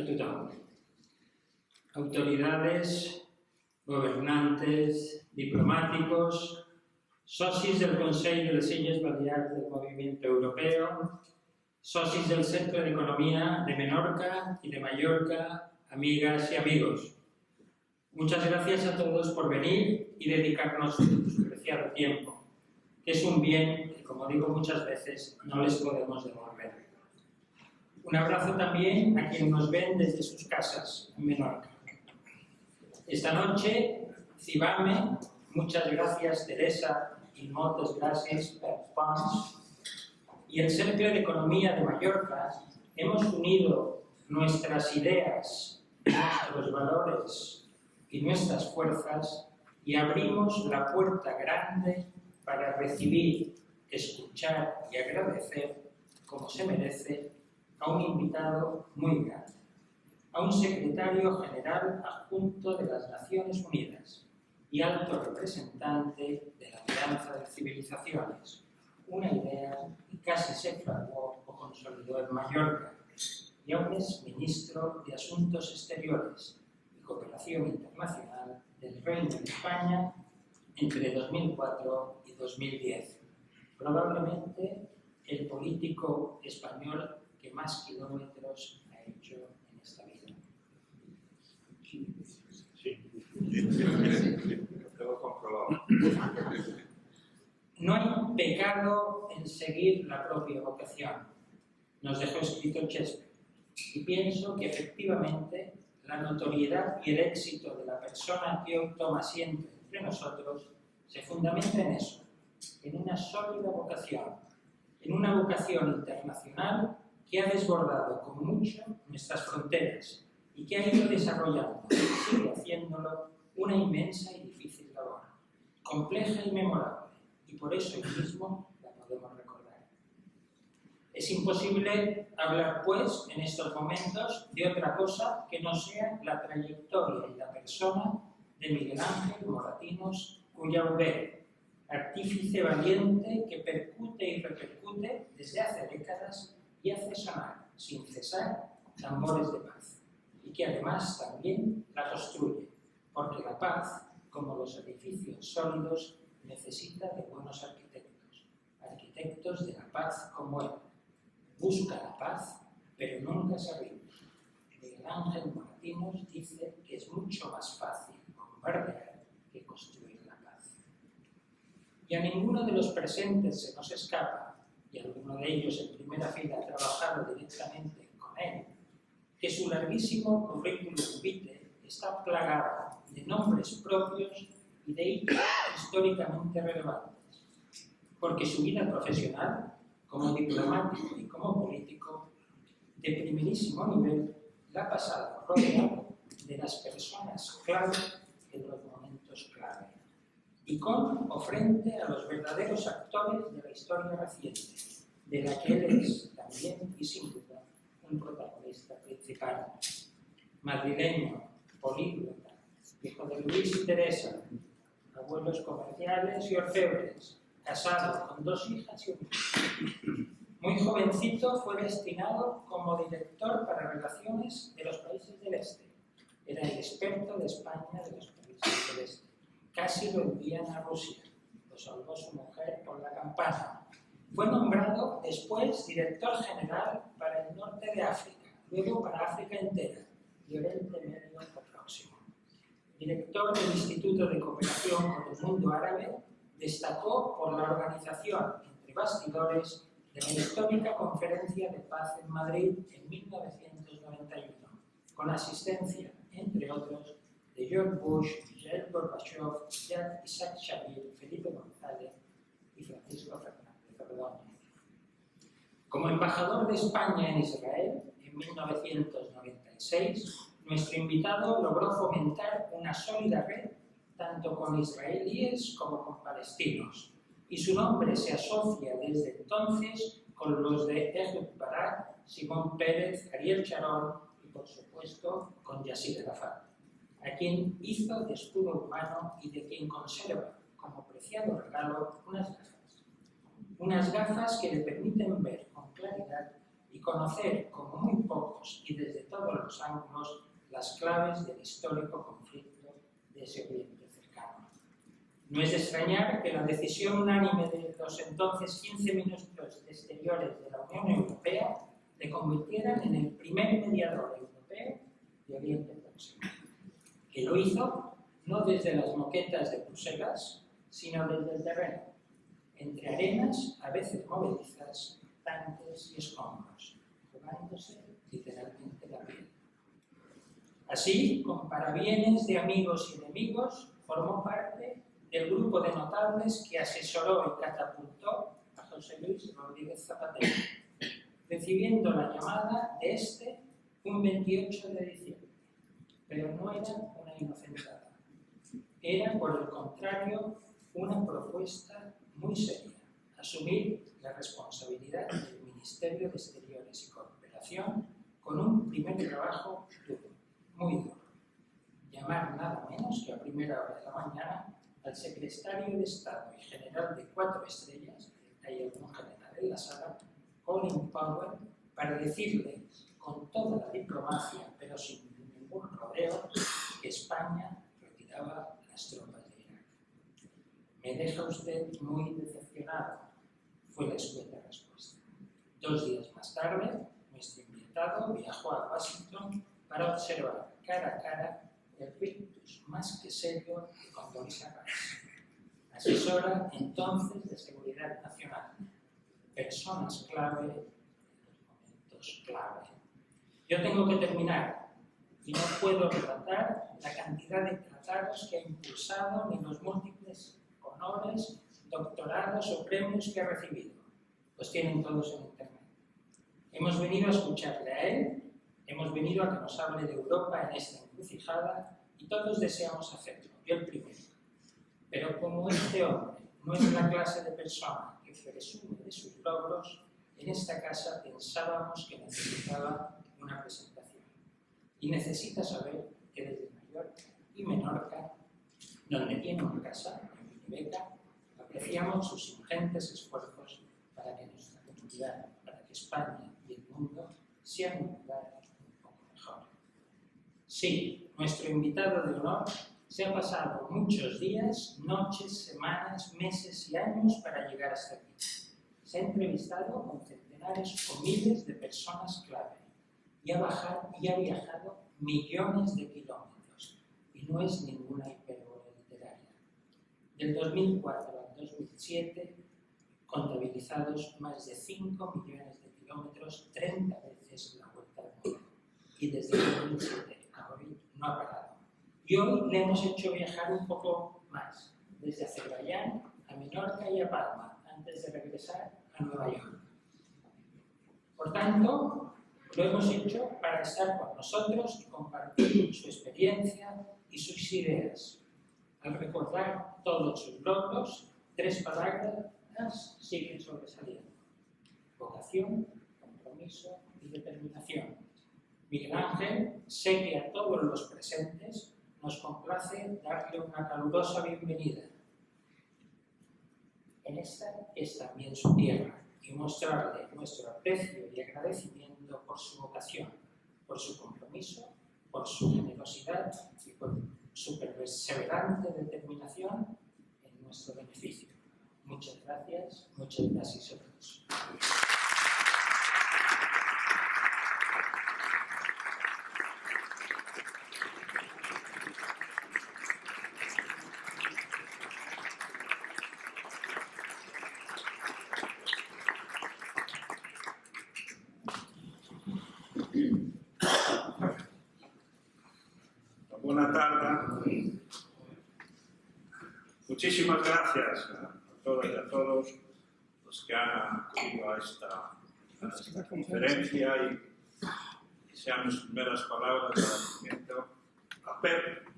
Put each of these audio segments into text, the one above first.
A tothom. Autoridades, gobernantes, diplomáticos, socis del Consell de les Illes Balears del Movimiento Europeo, socis del Centro de Economía de Menorca y de Mallorca, amigas y amigos. Muchas gracias a todos por venir y dedicarnos su preciado tiempo, que es un bien que, como digo muchas veces, no les podemos devolver. Un abrazo también a quienes nos ven desde sus casas en Menorca. Esta noche, Cibame, muchas gracias Teresa y moltes gràcies per Pons, y el Cercle de Economía de Mallorca hemos unido nuestras ideas, nuestros valores y nuestras fuerzas y abrimos la puerta grande para recibir, escuchar y agradecer, como se merece, a un invitado muy grande, a un secretario general adjunto de las Naciones Unidas y alto representante de la Alianza de Civilizaciones, una idea que casi se fraguó o consolidó en Mallorca, y a un exministro de Asuntos Exteriores y Cooperación Internacional del Reino de España entre 2004 y 2010, probablemente el político español que más kilómetros ha hecho en esta vida. Sí. Lo comprobado. No hay pecado en seguir la propia vocación, nos dejó escrito Shakespeare, y pienso que efectivamente la notoriedad y el éxito de la persona que hoy toma asiento entre nosotros se fundamenta en eso, en una sólida vocación, en una vocación internacional que ha desbordado con mucho nuestras fronteras y que ha ido desarrollando y sigue haciéndolo una inmensa y difícil labor, compleja y memorable, y por eso mismo la podemos recordar. Es imposible hablar, pues, en estos momentos de otra cosa que no sea la trayectoria y la persona de Miguel Ángel Moratinos Cullahuvé, artífice valiente que percute y repercute desde hace décadas y hace sonar, sin cesar, tambores de paz, y que además también la construye, porque la paz, como los edificios sólidos, necesita de buenos arquitectos, arquitectos de la paz como él. Busca la paz, pero nunca se rinde. Miguel Ángel Moratinos dice que es mucho más fácil bombardear que construir la paz. Y a ninguno de los presentes se nos escapa, y alguno de ellos en primera fila ha trabajado directamente con él, que su larguísimo currículum vitae está plagado de nombres propios y de hitos históricamente relevantes, porque su vida profesional, como diplomático y como político, de primerísimo nivel, la ha pasado rodeado de las personas clave en los momentos clave, y con o frente a los verdaderos actores de la historia reciente, de la que él es también y sin duda un protagonista principal. Madrileño, políglota, hijo de Luis y Teresa, abuelos comerciales y orfebres, casado con 2 hijas y un hijo. Muy jovencito fue destinado como director para relaciones de los países del Este. Era el experto de España de los países del Este. Casi lo envían a Rusia. Lo salvó su mujer por la campana. Fue nombrado después director general para el norte de África, luego para África entera y Oriente Medio próximo. Director del Instituto de Cooperación con el Mundo Árabe, destacó por la organización entre bastidores de la histórica Conferencia de Paz en Madrid en 1991, con asistencia, entre otros, de George Bush, Mikhail Gorbachev, Isaac Shamir, Felipe González y Francisco Fernández Ordóñez. Como embajador de España en Israel, en 1996, nuestro invitado logró fomentar una sólida red tanto con israelíes como con palestinos, y su nombre se asocia desde entonces con los de Ehud Barak, Simón Pérez, Ariel Sharon y, por supuesto, con Yasser Arafat, a quien hizo de escudo humano y de quien conserva como preciado regalo unas gafas que le permiten ver con claridad y conocer, como muy pocos y desde todos los ángulos, las claves del histórico conflicto de ese Oriente cercano. No es de extrañar que la decisión unánime de los entonces 15 ministros de Exteriores de la Unión Europea le convirtieran en el primer mediador europeo de Oriente Próximo. Que lo hizo no desde las moquetas de Bruselas, sino desde el terreno, entre arenas a veces movedizas, tanques y escombros, jugándose literalmente la piel. Así, con parabienes de amigos y enemigos, formó parte del grupo de notables que asesoró y catapultó a José Luis Rodríguez Zapatero, recibiendo la llamada de este un 28 de diciembre. Pero no era una inocentada. Era, por el contrario, una propuesta muy seria: asumir la responsabilidad del Ministerio de Exteriores y Cooperación con un primer trabajo duro, muy duro. Llamar nada menos que a primera hora de la mañana al secretario de Estado y general de 4 estrellas, hay algún general en la sala, Colin Powell, para decirle con toda la diplomacia, pero sin ningún rodeo, que España retiraba las tropas de Irak. Me deja usted muy decepcionado, fue la escueta respuesta. 2 días más tarde, nuestro invitado viajó a Washington para observar cara a cara el rictus más que serio de Condoleezza Rice, asesora entonces de Seguridad Nacional, personas clave en los momentos clave. Yo tengo que terminar y no puedo relatar la cantidad de tratados que ha impulsado ni los múltiples honores, doctorados o premios que ha recibido. Los tienen todos en Internet. Hemos venido a escucharle a él, hemos venido a que nos hable de Europa en esta encrucijada y todos deseamos hacerlo, yo el primero. Pero como este hombre no es la clase de persona que presume de sus logros, en esta casa pensábamos que necesitaba una presentación. Y necesita saber que desde Mallorca y Menorca, donde tiene una casa, en Vinebeca, apreciamos sus ingentes esfuerzos para que nuestra comunidad, para que España y el mundo sean un lugar un poco mejor. Sí, nuestro invitado de honor se ha pasado muchos días, noches, semanas, meses y años para llegar hasta aquí. Se ha entrevistado con centenares o miles de personas clave y ha viajado millones de kilómetros, y no es ninguna hipérbole literaria. Del 2004 al 2007, contabilizados más de 5 millones de kilómetros, 30 veces la vuelta al mundo. Y desde el 2007 a hoy no ha parado. Y hoy le hemos hecho viajar un poco más, desde Azerbaiyán a Menorca y a Palma, antes de regresar a Nueva York. Por tanto, lo hemos hecho para estar con nosotros y compartir su experiencia y sus ideas. Al recordar todos sus logros, 3 palabras siguen sobresaliendo: vocación, compromiso y determinación. Miguel Ángel, sé que a todos los presentes nos complace darle una calurosa bienvenida en esta que es también su tierra, y mostrarle nuestro aprecio y agradecimiento por su vocación, por su compromiso, por su generosidad y por su perseverante determinación en nuestro beneficio. Muchas gracias a todos. Buenas tardes. Muchísimas gracias a todas y a todos los que han acudido a esta conferencia y sean mis primeras palabras de agradecimiento a Pep.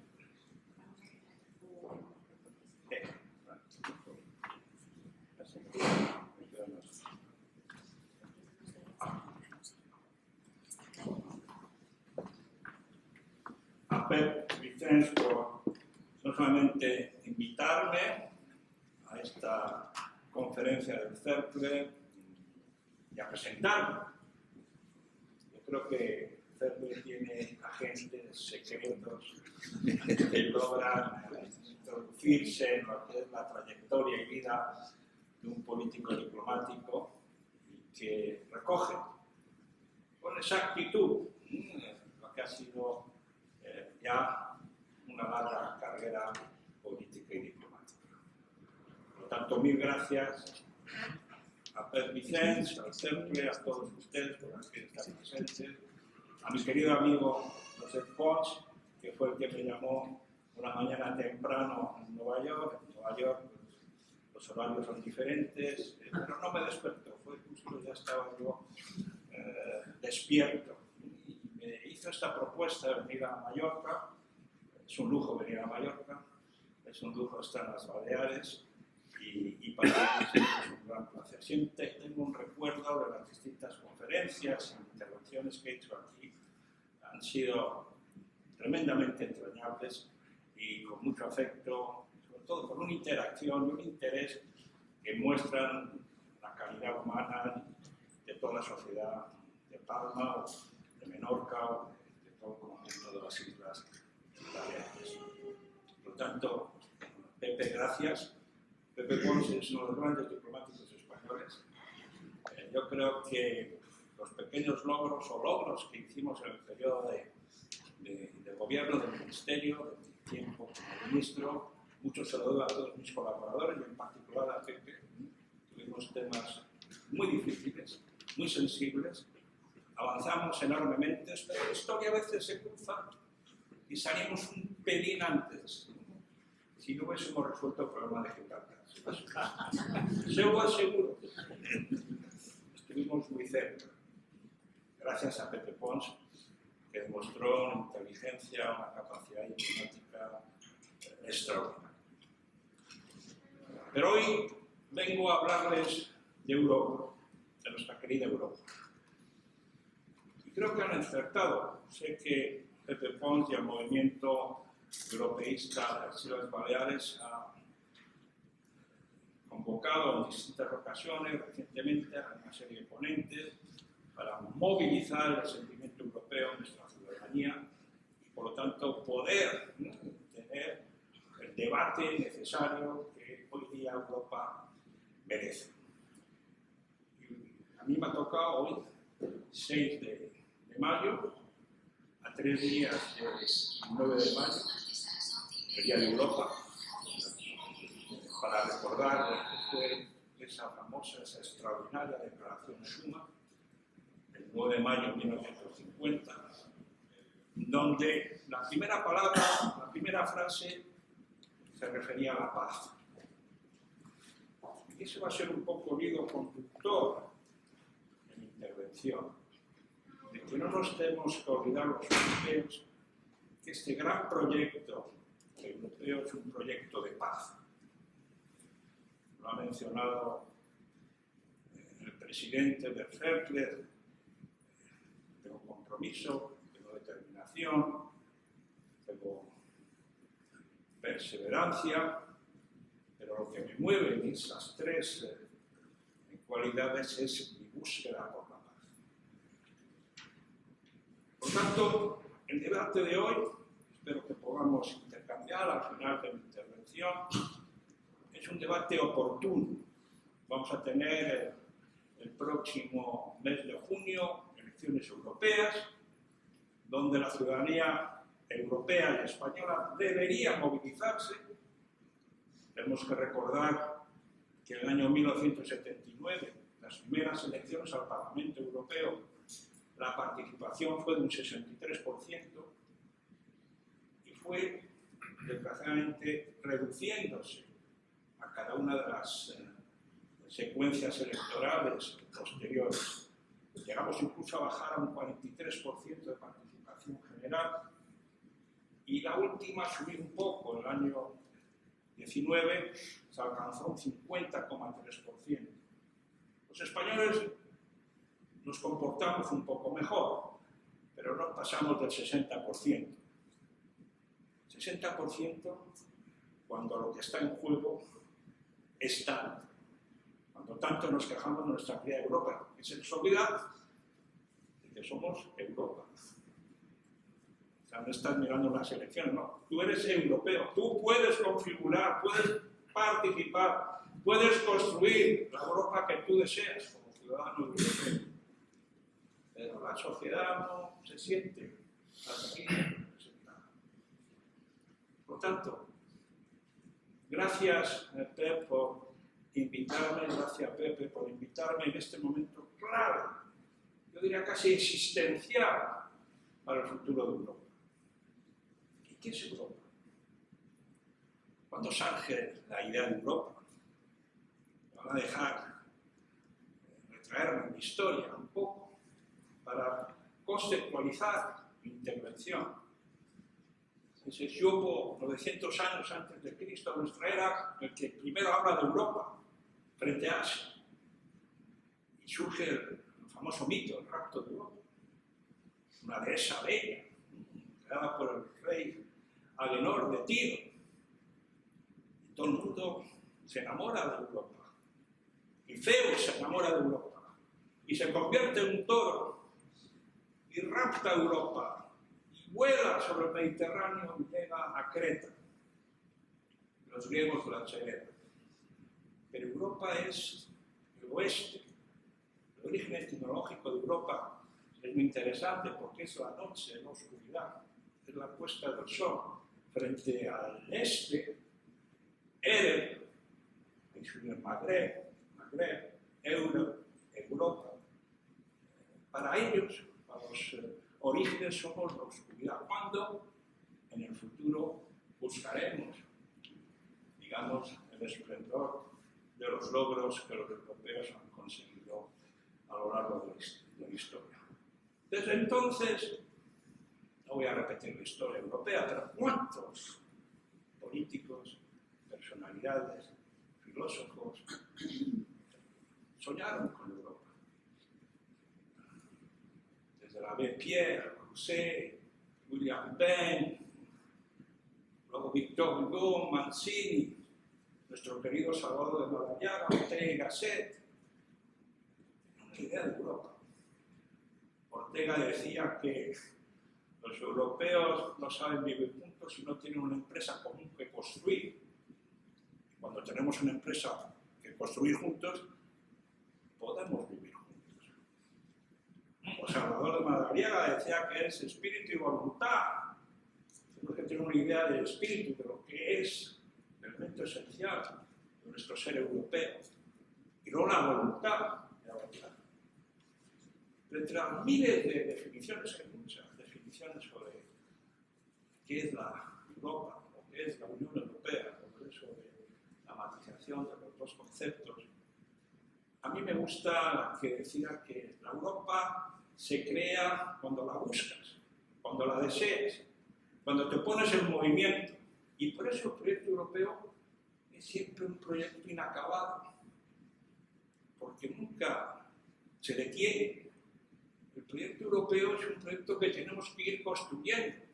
A Pep Vicens por no solamente invitarme a esta conferencia del CERCLE y a presentarme. creo que Fermi tiene agentes secretos que logran introducirse en lo que es la trayectoria y vida de un político diplomático y que recoge con exactitud lo que ha sido ya una larga carrera política y diplomática. Por lo tanto, mil gracias a Per Vicens, al CERCLE, a todos ustedes por aquí estar presentes, a mi querido amigo José Pons, que fue el que me llamó una mañana temprano en Nueva York. En Nueva York los horarios son diferentes, pero no me despertó, fue justo, ya estaba yo despierto. Y me hizo esta propuesta de venir a Mallorca. Es un lujo venir a Mallorca, es un lujo estar en las Baleares y para mí es un gran placer. Siempre tengo un recuerdo de las distintas conferencias e intervenciones que he hecho aquí. Han sido tremendamente entrañables y con mucho afecto, sobre todo con una interacción y un interés que muestran la calidad humana de toda la sociedad de Palma, o de Menorca, o de todo el conjunto de las Islas Baleares. Por lo tanto, Pepe, gracias. Pepe Pons es uno de los grandes diplomáticos españoles. Yo creo que los pequeños logros o logros que hicimos en el periodo de gobierno, del ministerio, de mi tiempo como ministro, mucho se lo doy a todos mis colaboradores y en particular a Pepe. Tuvimos temas muy difíciles, muy sensibles, avanzamos enormemente, pero la historia a veces se cruza y salimos un pelín antes. Si no hubiésemos resuelto el problema de Gibraltar, se lo aseguro. Estuvimos muy cerca. Gracias a Pepe Pons, que demostró una inteligencia, una capacidad diplomática extraordinaria. Pero hoy vengo a hablarles de Europa, de nuestra querida Europa. Y creo que han acertado. Sé que Pepe Pons y el movimiento europeísta de las Islas Baleares ha convocado en distintas ocasiones recientemente a una serie de ponentes para movilizar el sentimiento europeo en nuestra ciudadanía y por lo tanto poder tener el debate necesario que hoy día Europa merece. Y a mí me ha tocado hoy, 6 de mayo, a 3 días del 9 de mayo, el Día de Europa, para recordar lo que fue esa famosa, esa extraordinaria declaración Schuman, el 9 de mayo de 1950, donde la primera palabra, la primera frase se refería a la paz. Y ese va a ser un poco el hilo conductor de mi intervención, de que no nos tenemos que olvidar los europeos que este gran proyecto europeo es un proyecto de paz. Lo ha mencionado el presidente del CERCLE. Tengo compromiso, tengo determinación, tengo perseverancia, pero lo que me mueve en esas 3 cualidades es mi búsqueda por la paz. Por tanto, el debate de hoy, espero que podamos intercambiar al final de mi intervención, es un debate oportuno. Vamos a tener el próximo mes de junio elecciones europeas, donde la ciudadanía europea y española debería movilizarse. Tenemos que recordar que en el año 1979, las primeras elecciones al Parlamento Europeo, la participación fue de un 63% y fue, desgraciadamente, reduciéndose a cada una de las secuencias electorales posteriores. Llegamos incluso a bajar a un 43% de participación general y la última subió un poco, en el año 19 se alcanzó un 50,3%. Los españoles nos comportamos un poco mejor, pero no pasamos del 60%. 60% cuando lo que está en juego es tanto. Cuando tanto nos quejamos de nuestra querida Europa, que se nos olvida que somos Europa. O sea, no estás mirando las elecciones, no. Tú eres europeo, tú puedes configurar, puedes participar, puedes construir la Europa que tú deseas como ciudadano europeo. Pero la sociedad no se siente aquí representada. Por tanto, gracias Pep por invitarme, gracias Pepe por invitarme en este momento clave, yo diría casi existencial para el futuro de Europa. ¿Y qué es Europa? ¿Cuándo surge la idea de Europa? Me van a dejar retraerme en mi historia un poco para conceptualizar mi intervención. Ese es Iopo, 900 años antes de Cristo, nuestra era, el que primero habla de Europa frente a Asia. Y surge el famoso mito, el rapto de Europa. Una dehesa bella, creada por el rey Agenor de Tiro. Y todo el mundo se enamora de Europa. Y Zeus se enamora de Europa. Y se convierte en un toro. Y rapta a Europa. Vuela sobre el Mediterráneo y llega a Creta. Los griegos la celebran. Pero Europa es el oeste. El origen etimológico de Europa es muy interesante porque es la noche, la oscuridad, es la puesta del sol. Frente al este, Eren, el Magreb, Europa. Para ellos, para los orígenes somos la oscuridad. Cuando en el futuro buscaremos, digamos, el esplendor de los logros que los europeos han conseguido a lo largo de la historia. Desde entonces, no voy a repetir la historia europea, pero ¿cuántos políticos, personalidades, filósofos soñaron con Europa? Desde la Pierre, Rousseau, William Penn, luego Victor Hugo, Mancini, nuestro querido Salvador de Madariaga, Ortega y Gasset. Una idea de Europa. Ortega decía que los europeos no saben vivir juntos si no tienen una empresa común que construir. Y cuando tenemos una empresa que construir juntos, podemos vivir juntos. O Salvador de Madariaga decía que es espíritu y voluntad. Tenemos que tener una idea del espíritu, de lo que es el elemento esencial de nuestro ser europeo. Y luego la voluntad de avanzar. Entre las miles de definiciones, hay muchas definiciones sobre qué es la Europa, o qué es la Unión Europea, sobre eso de la matización de los dos conceptos. A mí me gusta la que decía que la Europa se crea cuando la buscas, cuando la deseas, cuando te pones en movimiento. Y por eso el proyecto europeo es siempre un proyecto inacabado, porque nunca se detiene. El proyecto europeo es un proyecto que tenemos que ir construyendo.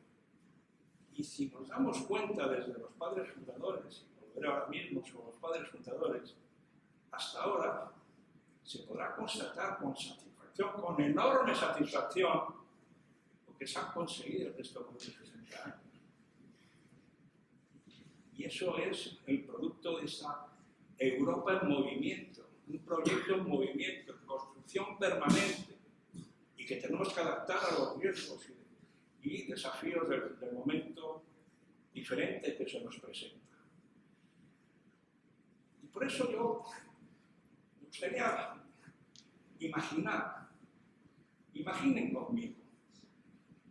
Y si nos damos cuenta desde los padres fundadores, y volveré ahora mismo sobre los padres fundadores, hasta ahora, se podrá constatar con satisfacción, con enorme satisfacción, lo que se ha conseguido en estos 60 años. Y eso es el producto de esa Europa en movimiento, un proyecto en movimiento, en construcción permanente, y que tenemos que adaptar a los riesgos y desafíos del momento diferente que se nos presenta. Y por eso yo me gustaría imaginen conmigo.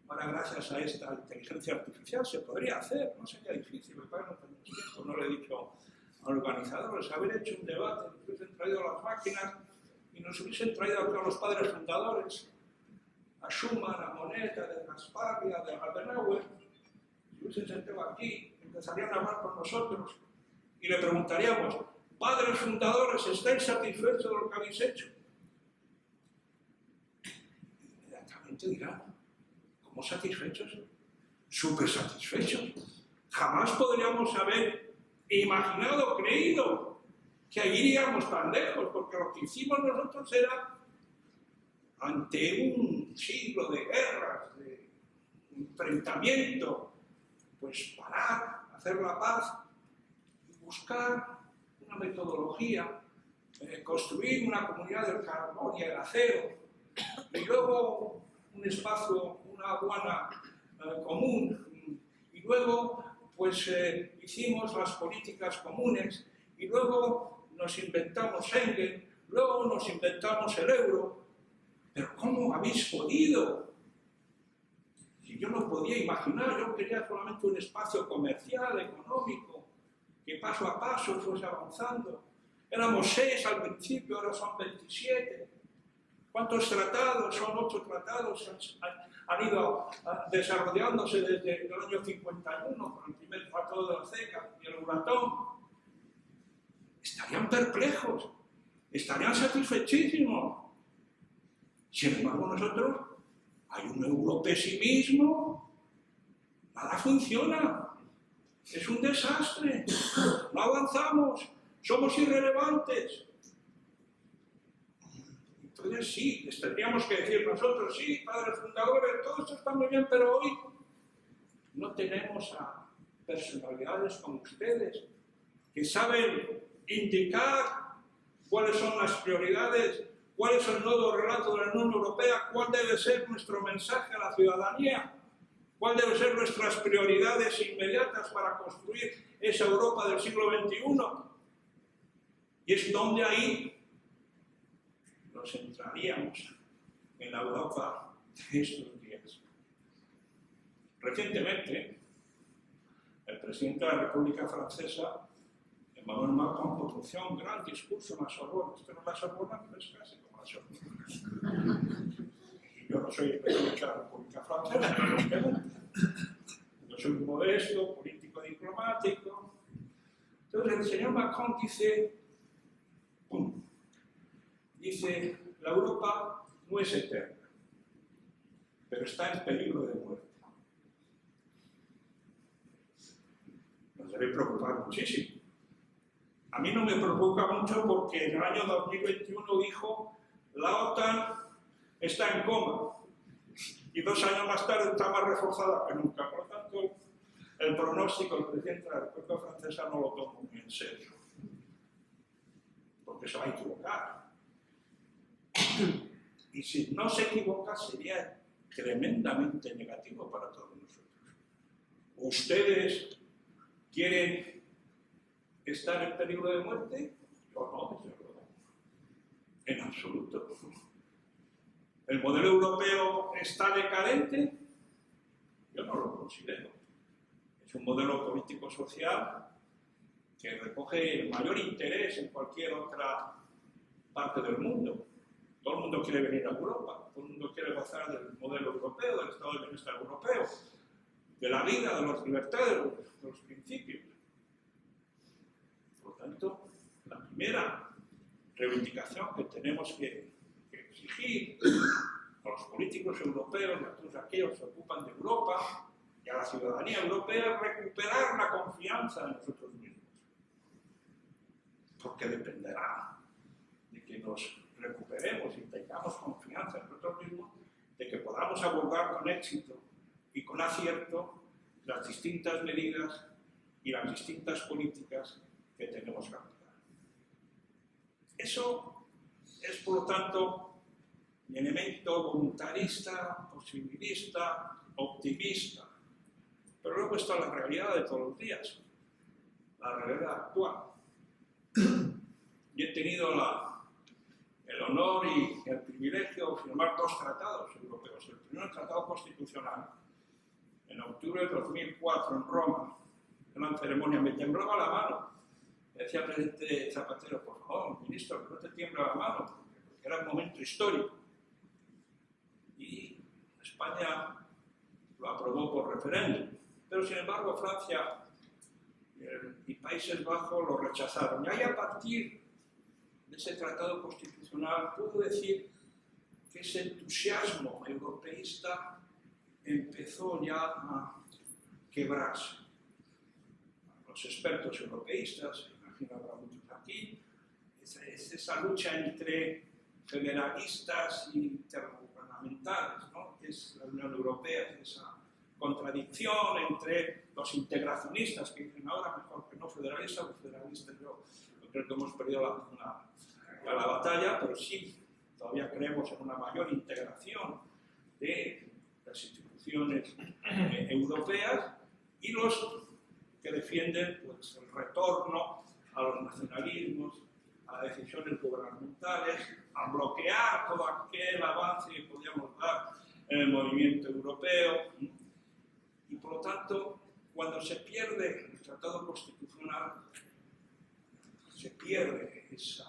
Ahora, gracias a esta inteligencia artificial se podría hacer, no sería difícil, me parece que no tenemos tiempo, no le he dicho a organizadores, haber hecho un debate, nos hubiesen traído las máquinas y nos hubiesen traído a los padres fundadores, a Schumann, a Monet, a de Gaspari, a de Adenauer, y hubiesen sentado aquí, empezarían a hablar con nosotros y le preguntaríamos, padres fundadores, ¿estáis satisfechos de lo que habéis hecho? Y inmediatamente dirán, ¿cómo satisfechos? Súper satisfechos. Jamás podríamos haber imaginado, creído que iríamos tan lejos, porque lo que hicimos nosotros era ante un un siglo de guerras, de enfrentamiento, pues parar, hacer la paz y buscar una metodología, construir una comunidad del carbón y el acero, y luego un espacio, una aduana común, y luego pues hicimos las políticas comunes, y luego nos inventamos Schengen, luego nos inventamos el euro. Pero ¿cómo habéis podido? Si yo no podía imaginar, yo quería solamente un espacio comercial, económico, que paso a paso fuese avanzando. Éramos 6 al principio, ahora son 27. ¿Cuántos tratados? Son 8 tratados, han ido desarrollándose desde el año 51, con el primer tratado de la CECA y el Euratom. Estarían perplejos, estarían satisfechísimos. Sin embargo, nosotros, hay un europesimismo, nada funciona, es un desastre, no avanzamos, somos irrelevantes. Entonces sí, les tendríamos que decir nosotros, sí, padres fundadores, todo esto está muy bien, pero hoy no tenemos a personalidades como ustedes que saben indicar cuáles son las prioridades, cuál es el nuevo relato de la Unión Europea, cuál debe ser nuestro mensaje a la ciudadanía, cuál deben ser nuestras prioridades inmediatas para construir esa Europa del siglo XXI. Y es donde ahí nos centraríamos en la Europa de estos días. Recientemente, el presidente de la República Francesa, Emmanuel Macron, pronunció un gran discurso en la Sorbona. Esto no es la Sorbona, pero es casi como la Sorbona. Y yo no soy el presidente de la República Francesa, yo soy un modesto, político diplomático. Entonces el señor Macron dice, la Europa no es eterna, pero está en peligro de muerte. Nos debe preocupar muchísimo. A mí no me preocupa mucho porque en el año 2021 dijo la OTAN está en coma y 2 años más tarde está más reforzada que nunca. Por lo tanto, el pronóstico del presidente de la República Francesa no lo tomo muy en serio, porque se va a equivocar. Y si no se equivoca sería tremendamente negativo para todos nosotros. ¿Ustedes quieren estar en peligro de muerte? Yo no, desde luego. En absoluto. ¿El modelo europeo está decadente? Yo no lo considero. Es un modelo político-social que recoge el mayor interés en cualquier otra parte del mundo. Todo el mundo quiere venir a Europa, todo el mundo quiere gozar del modelo europeo, del estado de bienestar europeo, de la vida, de las libertades, de los principios. Por lo tanto, la primera reivindicación que tenemos que exigir a los políticos europeos, a todos aquellos que se ocupan de Europa y a la ciudadanía europea, es recuperar la confianza en nosotros mismos. Porque dependerá de que nos recuperemos y tengamos confianza en nosotros mismos, de que podamos abordar con éxito y con acierto las distintas medidas y las distintas políticas que tenemos que aplicar. Eso es, por lo tanto, mi elemento voluntarista, posibilista, optimista. Pero luego está la realidad de todos los días, la realidad actual. Y he tenido el honor y el privilegio de firmar 2 tratados europeos. El primer tratado constitucional, en octubre de 2004 en Roma, en una ceremonia, me temblaba la mano. Me decía el presidente Zapatero, por favor, ministro, que no te tiembla la mano, porque era un momento histórico. Y España lo aprobó por referéndum. Pero sin embargo Francia y Países Bajos lo rechazaron. Y ahí, a partir de ese tratado constitucional, puedo decir que ese entusiasmo europeísta empezó ya a quebrarse. Los expertos europeístas, imagino habrá muchos aquí, es esa lucha entre federalistas y fundamentales, ¿no? Que es la Unión Europea, es esa contradicción entre los integracionistas que dicen ahora mejor que no federalistas, los federalistas yo creo que hemos perdido la batalla, pero sí, todavía creemos en una mayor integración de las instituciones europeas, y los que defienden pues, el retorno a los nacionalismos, a las decisiones gubernamentales, a bloquear todo aquel avance que podíamos dar en el movimiento europeo. Y por lo tanto, cuando se pierde el Tratado Constitucional, se pierde ese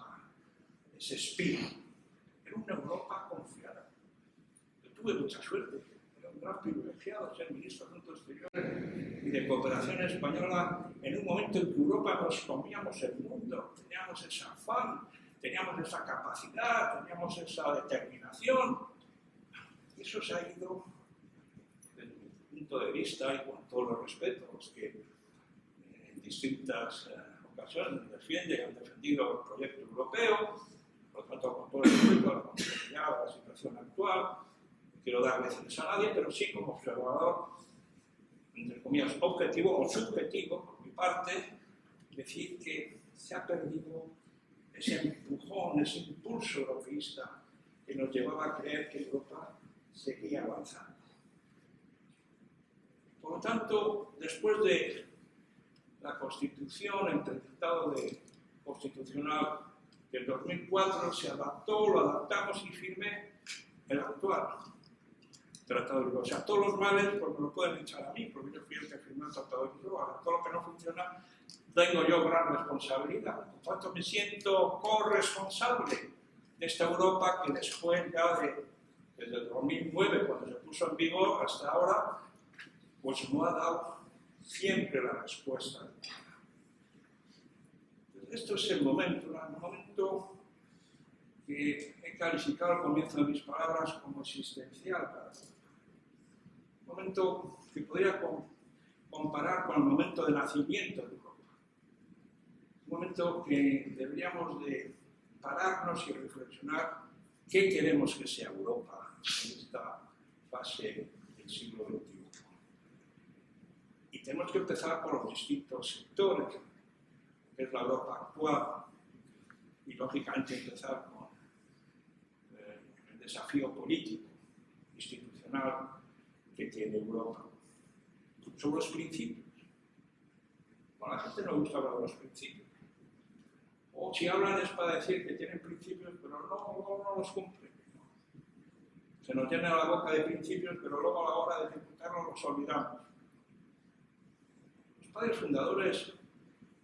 espíritu en una Europa confiada. Yo tuve mucha suerte, era un gran privilegiado ser ministro de Asuntos Exteriores y de Cooperación Española en un momento en que Europa nos comíamos el mundo, teníamos ese afán, teníamos esa capacidad, teníamos esa determinación. Y eso se ha ido, desde mi punto de vista, y con todos los respetos que en distintas ocasiones defienden y han defendido el proyecto europeo, por lo tanto, con todo el respeto a la complejidad de la situación actual, no quiero dar lecciones a nadie, pero sí como observador, entre comillas, objetivo o subjetivo, por mi parte, decir que se ha perdido ese empujón, ese impulso europeísta que nos llevaba a creer que Europa seguía avanzando. Por lo tanto, después de la Constitución, el Tratado Constitucional del 2004, se adaptó, lo adaptamos y firmé el actual Tratado de Lisboa. O sea, todos los males pues, me lo pueden echar a mí, porque yo fui el que firmó el Tratado de Lisboa. Todo lo que no funciona, tengo yo gran responsabilidad. Por tanto, me siento corresponsable de esta Europa que después ya desde el 2009, cuando se puso en vigor, hasta ahora, pues no ha dado siempre la respuesta. Esto es el momento que he calificado al comienzo de mis palabras como existencial para Europa. Un momento que podría comparar con el momento de nacimiento de Europa. Un momento que deberíamos de pararnos y reflexionar qué queremos que sea Europa en esta fase del siglo XXI. Y tenemos que empezar por los distintos sectores, que es la Europa actual, y lógicamente empezar con el desafío político, institucional que tiene Europa. Sobre los principios. Bueno, a la gente no le gusta hablar de los principios. O si hablan es para decir que tienen principios, pero no los cumplen. Se nos llena la boca de principios, pero luego a la hora de ejecutarlos los olvidamos. Los padres fundadores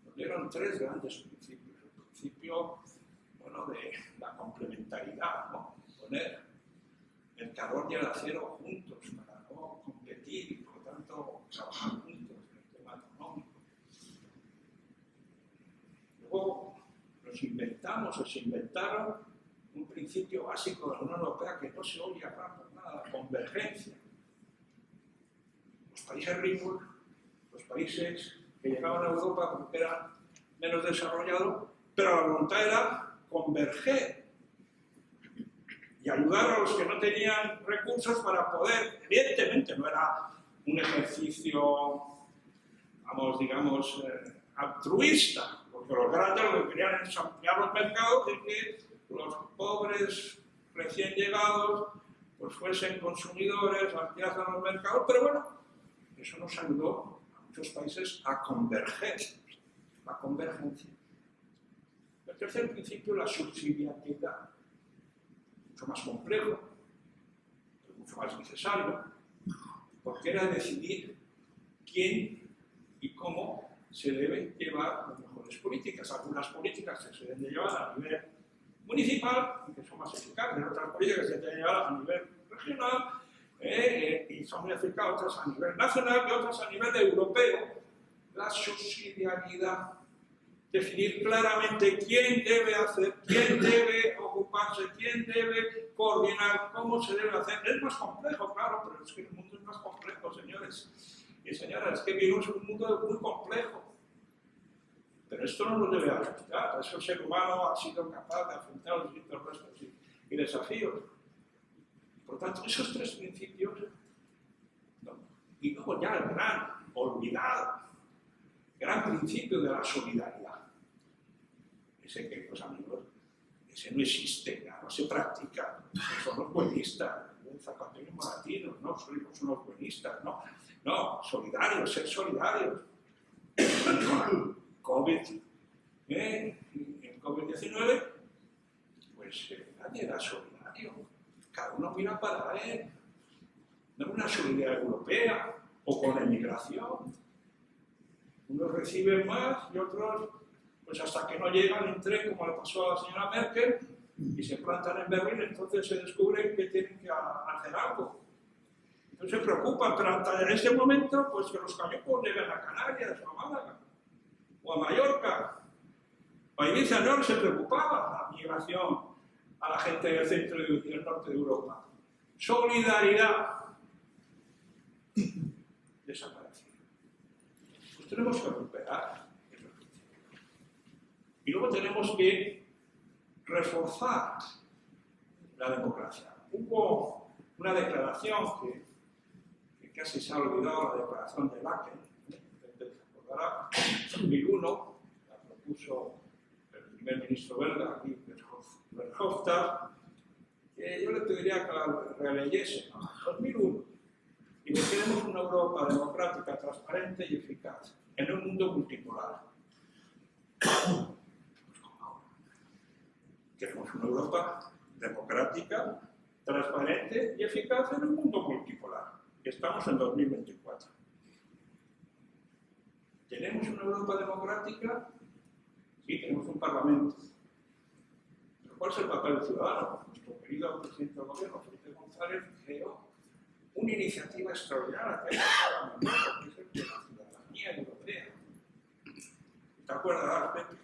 nos dieron tres grandes principios. El principio de la complementariedad, ¿no? Poner el carbón y el acero juntos para no competir y por lo tanto trabajar juntos en el tema económico. Luego se inventaron un principio básico de la Unión Europea que no se oye hablar por nada, la convergencia. Los países ricos, los países que llegaban a Europa porque eran menos desarrollados, pero la voluntad era converger y ayudar a los que no tenían recursos para poder, evidentemente no era un ejercicio, digamos, altruista, porque los grandes lo que querían es ampliar los mercados y que los pobres recién llegados pues fuesen consumidores, ampliasen los mercados, pero bueno, eso nos ayudó a muchos países a converger, la convergencia. El tercer principio es la subsidiariedad, mucho más complejo, pero mucho más necesario, porque era decidir quién y cómo se deben llevar las mejores políticas. Algunas políticas se deben de llevar a nivel municipal, que son más eficaces, otras políticas se deben llevar a nivel regional, y son muy eficaces, otras a nivel nacional y otras a nivel europeo. La subsidiariedad. Definir claramente quién debe hacer, quién debe ocuparse, quién debe coordinar, cómo se debe hacer. Es más complejo, claro, pero es que el mundo es más complejo, señores y señoras. Es que vivimos en un mundo muy complejo. Pero esto no nos debe asustar. Por eso el ser humano ha sido capaz de afrontar los distintos retos y desafíos. Por lo tanto, esos tres principios, no. Y luego ya el gran, olvidado, gran principio de la solidaridad. Ese que, pues amigos, ese no existe, ya no se practica. Son los buenistas, el zapatismo latino, no son los buenistas, no. No, solidarios, ser solidarios. COVID, el COVID-19, pues nadie era solidario. Cada uno mira para él. No es una solidaridad europea o con la inmigración. Unos reciben más y otros, pues hasta que no llegan en tren, como le pasó a la señora Merkel, y se plantan en Berlín, entonces se descubre que tienen que hacer algo. Entonces se preocupan, pero hasta en ese momento, pues que los cayucos lleguen a Canarias o a Málaga o a Mallorca. O a Ibiza no se preocupaba la migración a la gente del centro y del norte de Europa. Solidaridad. Desapareció. Pues tenemos que recuperar esos principios. Y luego tenemos que reforzar la democracia. Hubo una declaración que casi se ha olvidado, la declaración de Laken, se acordará, en 2001, la propuso el primer ministro belga, Guy Verhofstadt, que yo le pediría que la releyese, ¿no? 2001, y que queremos una Europa democrática, transparente y eficaz, en un mundo multipolar. Queremos una Europa democrática, transparente y eficaz en un mundo multipolar. Estamos en 2024. ¿Tenemos una Europa democrática? Sí, tenemos un Parlamento. ¿Pero cuál es el papel del ciudadano? Nuestro querido presidente del gobierno, Felipe González, creó una iniciativa extraordinaria que es el Parlamento, que es el de la ciudadanía europea. ¿Te acuerdas, Pepe?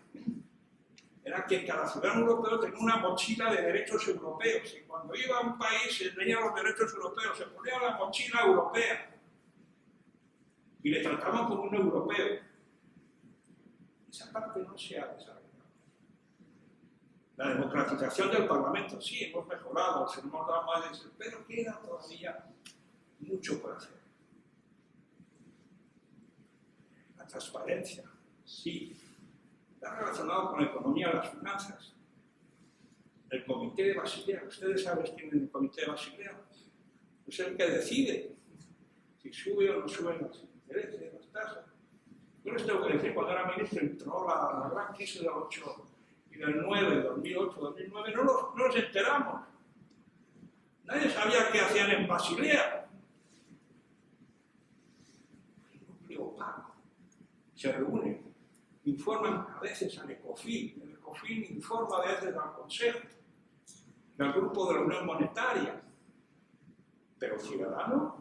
Era que cada ciudadano europeo tenía una mochila de derechos europeos y cuando iba a un país se tenía los derechos europeos, se ponía la mochila europea y le trataban como un europeo. Esa parte no se ha desarrollado. La democratización del Parlamento, sí, hemos mejorado, se hemos dado más de eso, pero queda todavía mucho por hacer. La transparencia, sí. Está relacionado con la economía y las finanzas. El Comité de Basilea, ¿ustedes saben quién es el Comité de Basilea? Es el que decide si sube o no suben los intereses, las tasas. Yo les tengo que decir, cuando era ministro entró la gran crisis del 8 y del 9, 2008, 2009, no nos enteramos. Nadie sabía qué hacían en Basilea. El núcleo opaco se reúne. Informan a veces al ECOFIN, el ECOFIN informa a veces al Consejo, del Grupo de la Unión Monetaria, pero ciudadanos,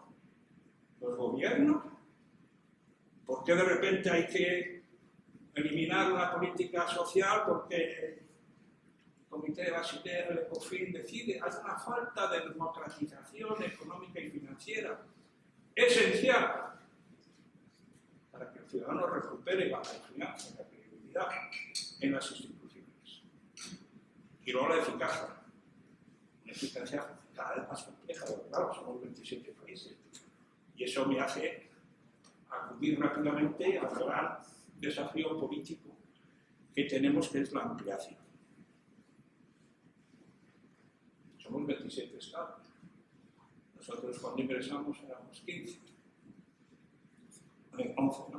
los gobiernos, ¿por qué de repente hay que eliminar una política social porque el Comité de Basilea, el ECOFIN decide? Hay una falta de democratización económica y financiera esencial para que el ciudadano recupere la confianza y la credibilidad en las instituciones. Y luego la eficacia. Una eficacia cada vez más compleja, porque claro, somos 27 países. Y eso me hace acudir rápidamente al gran desafío político que tenemos, que es la ampliación. Somos 27 estados. Nosotros cuando ingresamos éramos 15. 11, ¿no?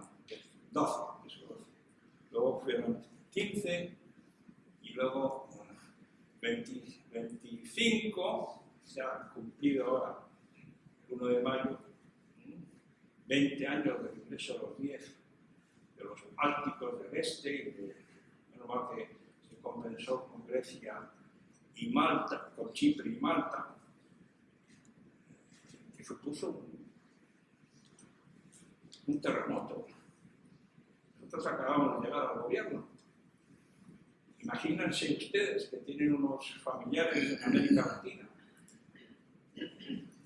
12, eso 12. Luego fueron 15 y luego 25, se ha cumplido ahora el 1 de mayo, 20 años del ingreso de los 10 de los Bálticos del Este, y menos mal que se compensó con Grecia y Malta, con Chipre y Malta, que supuso un terremoto. Nosotros acabamos de llegar al gobierno. Imagínense ustedes que tienen unos familiares en América Latina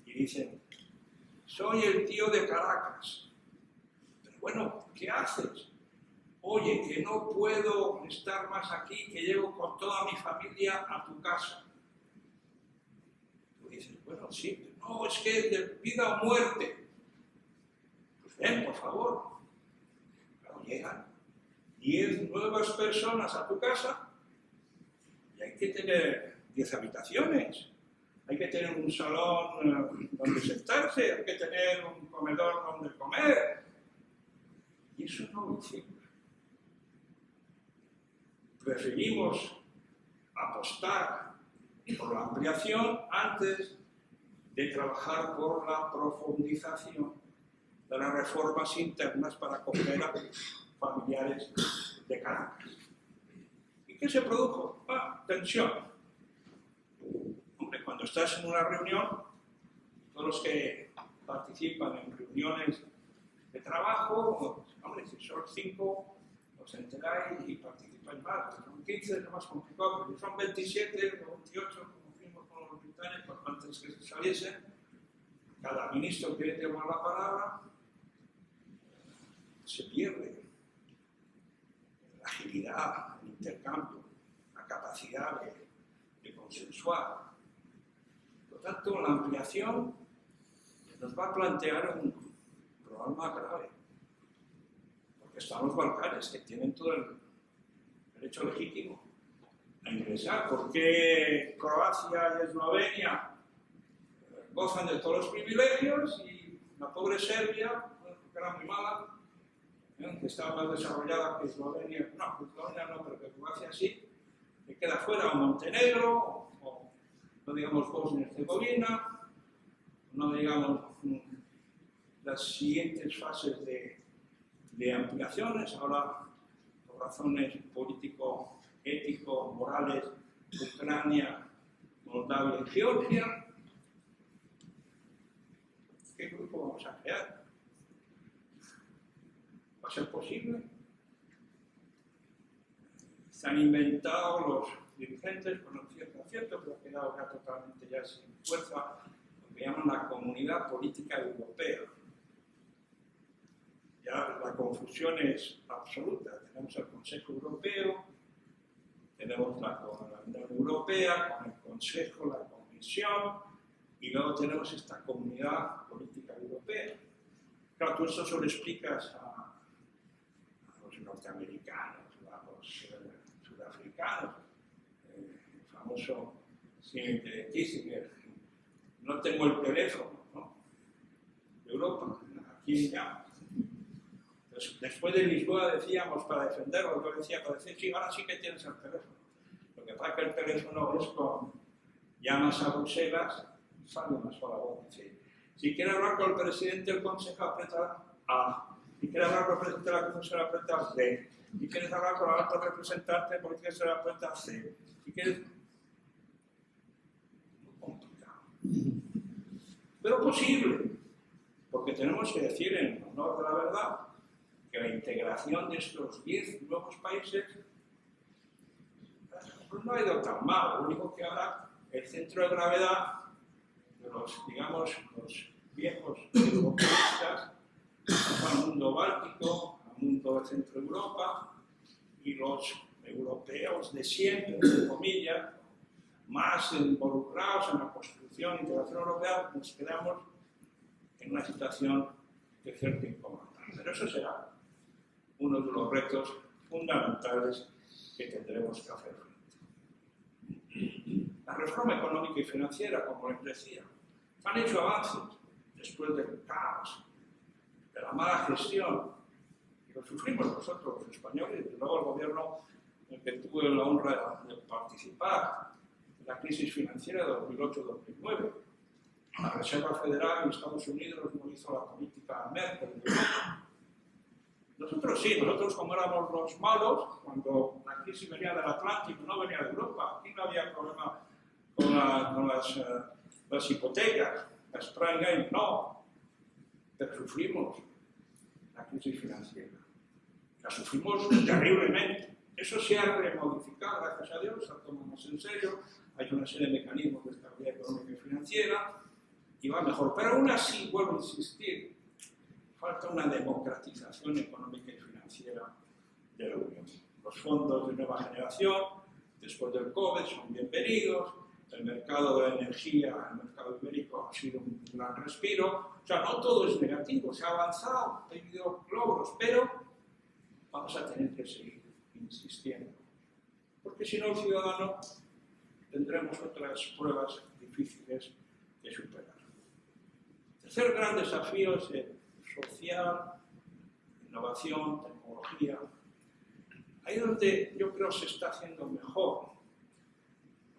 y dicen, soy el tío de Caracas. Pero bueno, ¿qué haces? Oye, que no puedo estar más aquí, que llego con toda mi familia a tu casa. Tú dices, bueno, sí, no, es que es de vida o muerte. Pues ven, por favor. Claro, llegan 10 nuevas personas a tu casa y hay que tener 10 habitaciones. Hay que tener un salón donde sentarse, hay que tener un comedor donde comer. Y eso no lo hicimos. Preferimos apostar por la ampliación antes de trabajar por la profundización de las reformas internas para acoger a familiares de Caracas. ¿Y qué se produjo? Tensión. Hombre, cuando estás en una reunión, todos los que participan en reuniones de trabajo, hombre, si son 5, os enteráis y participáis más. Si son 15 es más complicado, pero si son 27 o 28, como fuimos con los británicos antes que se saliesen, cada ministro quiere tomar la palabra, se pierde la agilidad, el intercambio, la capacidad de consensuar. Por lo tanto, la ampliación nos va a plantear un problema grave, porque están los Balcanes, que tienen todo el derecho legítimo a ingresar. ¿Por qué Croacia y Eslovenia gozan de todos los privilegios y la pobre Serbia, que era muy mala, que estaba más desarrollada que Eslovenia, no, Eslovenia no, pero que Croacia sí, que queda fuera, o Montenegro, o no digamos Bosnia y Herzegovina, no digamos las siguientes fases de ampliaciones, ahora por razones político, ético, morales, Ucrania, Moldavia y Georgia. ¿Qué grupo vamos a crear? ¿Va a ser posible? Se han inventado los dirigentes, con cierto, pero ha quedado ya totalmente ya sin fuerza, lo que llaman la Comunidad Política Europea. Ya la confusión es absoluta. Tenemos el Consejo Europeo, tenemos la Unión Europea, con el Consejo, la Comisión, y luego tenemos esta Comunidad Política Europea. Claro, tú esto se lo explicas a los norteamericanos, a los sudafricanos, el famoso de Kissinger, no tengo el teléfono, ¿no? De Europa, ¿a quién llamo? Entonces, después de Lisboa decíamos, para defenderlo, yo decía, para decir, sí, ahora sí que tienes el teléfono. Lo que pasa es que el teléfono es con llamas a Bruselas, sale una sola voz. Si quiere hablar con el presidente del Consejo, aprieta A. Si quiere hablar con el presidente de la Comisión, aprieta B. Si quieres hablar con el alto representante de política, se aprieta C. Si quieres... Muy complicado. Pero posible, porque tenemos que decir en honor de la verdad que la integración de estos 10 nuevos países pues no ha ido tan mal. Lo único que ahora el centro de gravedad de los, digamos, los viejos europeístas al mundo báltico, al mundo de Centro Europa, y los europeos de siempre, entre comillas, más involucrados en la construcción e integración europea, nos quedamos en una situación de cierta incomodidad. Pero eso será uno de los retos fundamentales que tendremos que hacer frente. La reforma económica y financiera, como les decía, han hecho avances después del caos, de la mala gestión, y lo sufrimos nosotros los españoles, y luego el gobierno en el que tuve la honra de participar en la crisis financiera de 2008-2009. La Reserva Federal en Estados Unidos no hizo la política Merkel. Nosotros sí, nosotros como éramos los malos, cuando la crisis venía del Atlántico, no venía de Europa, aquí no había problema con las hipotecas, las prime no, pero sufrimos la crisis financiera. La sufrimos terriblemente. Eso se ha remodificado, gracias a Dios, se ha tomado más en serio, hay una serie de mecanismos de estabilidad económica y financiera, y va mejor. Pero aún así, vuelvo a insistir, falta una democratización económica y financiera de la Unión. Los fondos de nueva generación, después del COVID, son bienvenidos, el mercado de la energía, el mercado ibérico ha sido un gran respiro. O sea, no todo es negativo, se ha avanzado, ha habido logros, pero vamos a tener que seguir insistiendo. Porque si no, el ciudadano tendremos otras pruebas difíciles de superar. El tercer gran desafío es el social, innovación, tecnología. Ahí es donde yo creo se está haciendo mejor,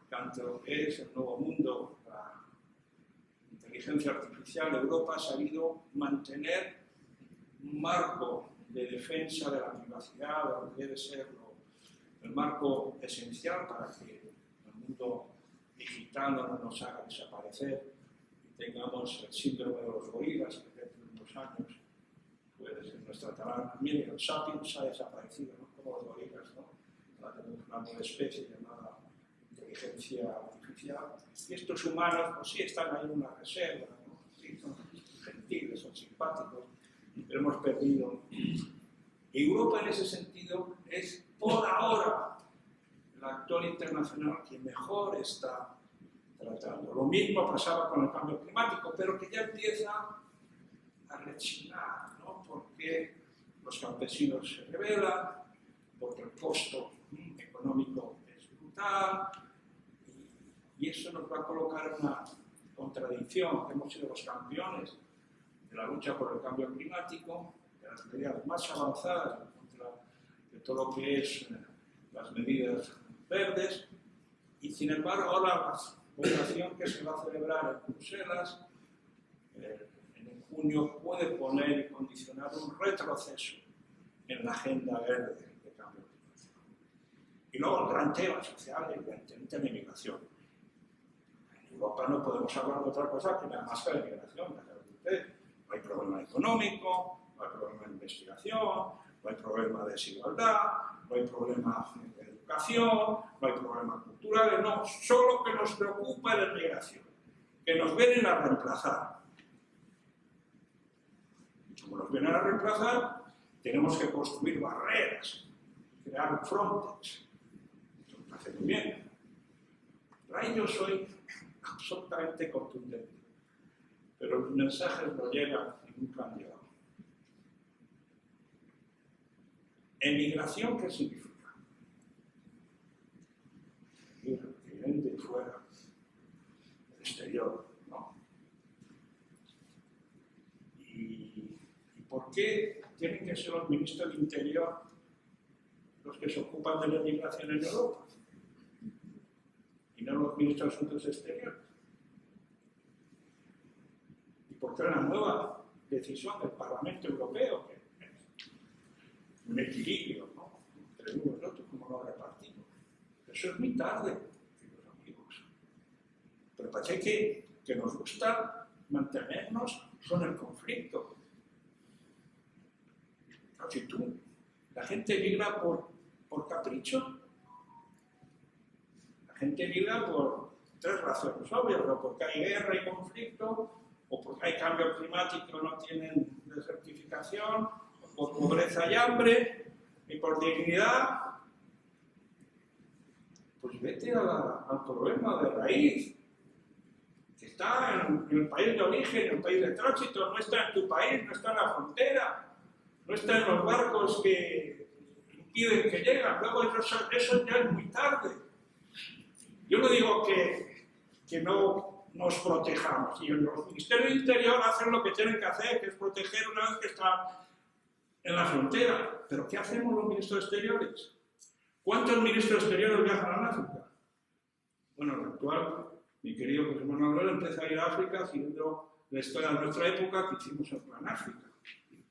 tanto lo que es el nuevo mundo, la inteligencia artificial. Europa ha sabido mantener un marco de defensa de la privacidad, de lo que debe ser el marco esencial para que el mundo digital no nos haga desaparecer y tengamos el síndrome de los gorilas, que dentro de unos años puede ser nuestra talana. Mire, el sapiens ha desaparecido, ¿no? Como los gorilas, ¿no? Ahora tenemos una nueva especie llamada inteligencia artificial. Y estos humanos, pues sí, están ahí en una reserva, ¿no? Sí, son gentiles, son simpáticos, pero hemos perdido. Europa en ese sentido es, por ahora, el actor internacional que mejor está tratando. Lo mismo pasaba con el cambio climático, pero que ya empieza a rechinar, ¿no? Porque los campesinos se rebelan, porque el costo económico es brutal, y eso nos va a colocar en una contradicción. Hemos sido los campeones de la lucha por el cambio climático, de las medidas más avanzadas en contra de todo lo que es las medidas verdes, y sin embargo ahora la votación que se va a celebrar en Bruselas en junio puede poner y condicionar un retroceso en la agenda verde de cambio climático. Y luego el gran tema social, evidentemente, la inmigración. En Europa no podemos hablar de otra cosa que nada más que la inmigración. No hay problema económico, no hay problema de investigación, no hay problema de desigualdad, no hay problema de educación, no hay problemas culturales, no, solo que nos preocupa la inmigración, que nos vienen a reemplazar. Y como nos vienen a reemplazar, tenemos que construir barreras, crear frontex. Eso me parece muy bien. Pero ahí yo soy absolutamente contundente. Pero los mensajes no llegan y nunca han llegado. ¿Emigración qué significa? Que vienen de fuera, del exterior, ¿no? ¿Y por qué tienen que ser los ministros de Interior los que se ocupan de la emigración en Europa? Y no los ministros de Asuntos Exteriores. ¿Y por qué la nueva decisión del Parlamento Europeo? Que un equilibrio, ¿no? Entre uno y otro, como lo repartimos. Eso es muy tarde, queridos amigos. Pero parece que nos gusta mantenernos con el conflicto. Pero si la gente migra por capricho, la gente migra por tres razones obvias, o porque hay guerra y conflicto, o porque hay cambio climático, no tienen desertificación, por pobreza y hambre, y por dignidad. Pues vete al problema de raíz, que está en el país de origen, en el país de tránsito, no está en tu país, no está en la frontera, no está en los barcos que impiden que lleguen. Luego eso ya es muy tarde. Yo no digo que no nos protejamos, y los ministerios de Interior hacen lo que tienen que hacer, que es proteger una vez que está en la frontera. ¿Pero qué hacemos los ministros exteriores? ¿Cuántos ministros exteriores viajan a África? Bueno, el actual, mi querido José Manuel, empezó a ir a África siguiendo la historia de nuestra época que hicimos el Plan África.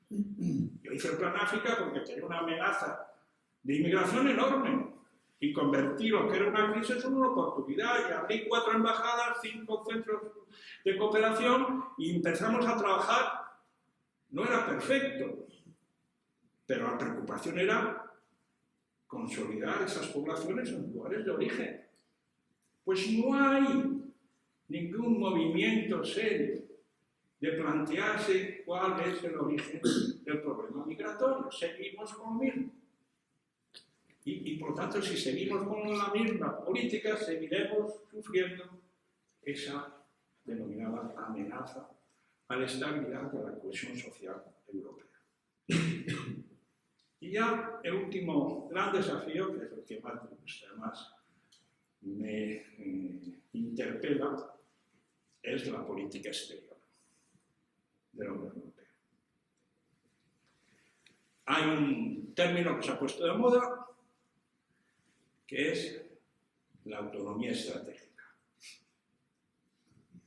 Yo hice el Plan África porque tenía una amenaza de inmigración enorme y convertí lo que era una crisis en una oportunidad, y abrí 4 embajadas, 5 centros de cooperación y empezamos a trabajar. No era perfecto, pero la preocupación era consolidar esas poblaciones en lugares de origen. Pues no hay ningún movimiento serio de plantearse cuál es el origen del problema migratorio. Seguimos con lo mismo. Y por lo tanto, si seguimos con la misma política, seguiremos sufriendo esa denominada amenaza a la estabilidad de la cohesión social europea. Y ya el último gran desafío, que es el que más me interpela, es la política exterior de la Unión Europea. Hay un término que se ha puesto de moda, que es la autonomía estratégica,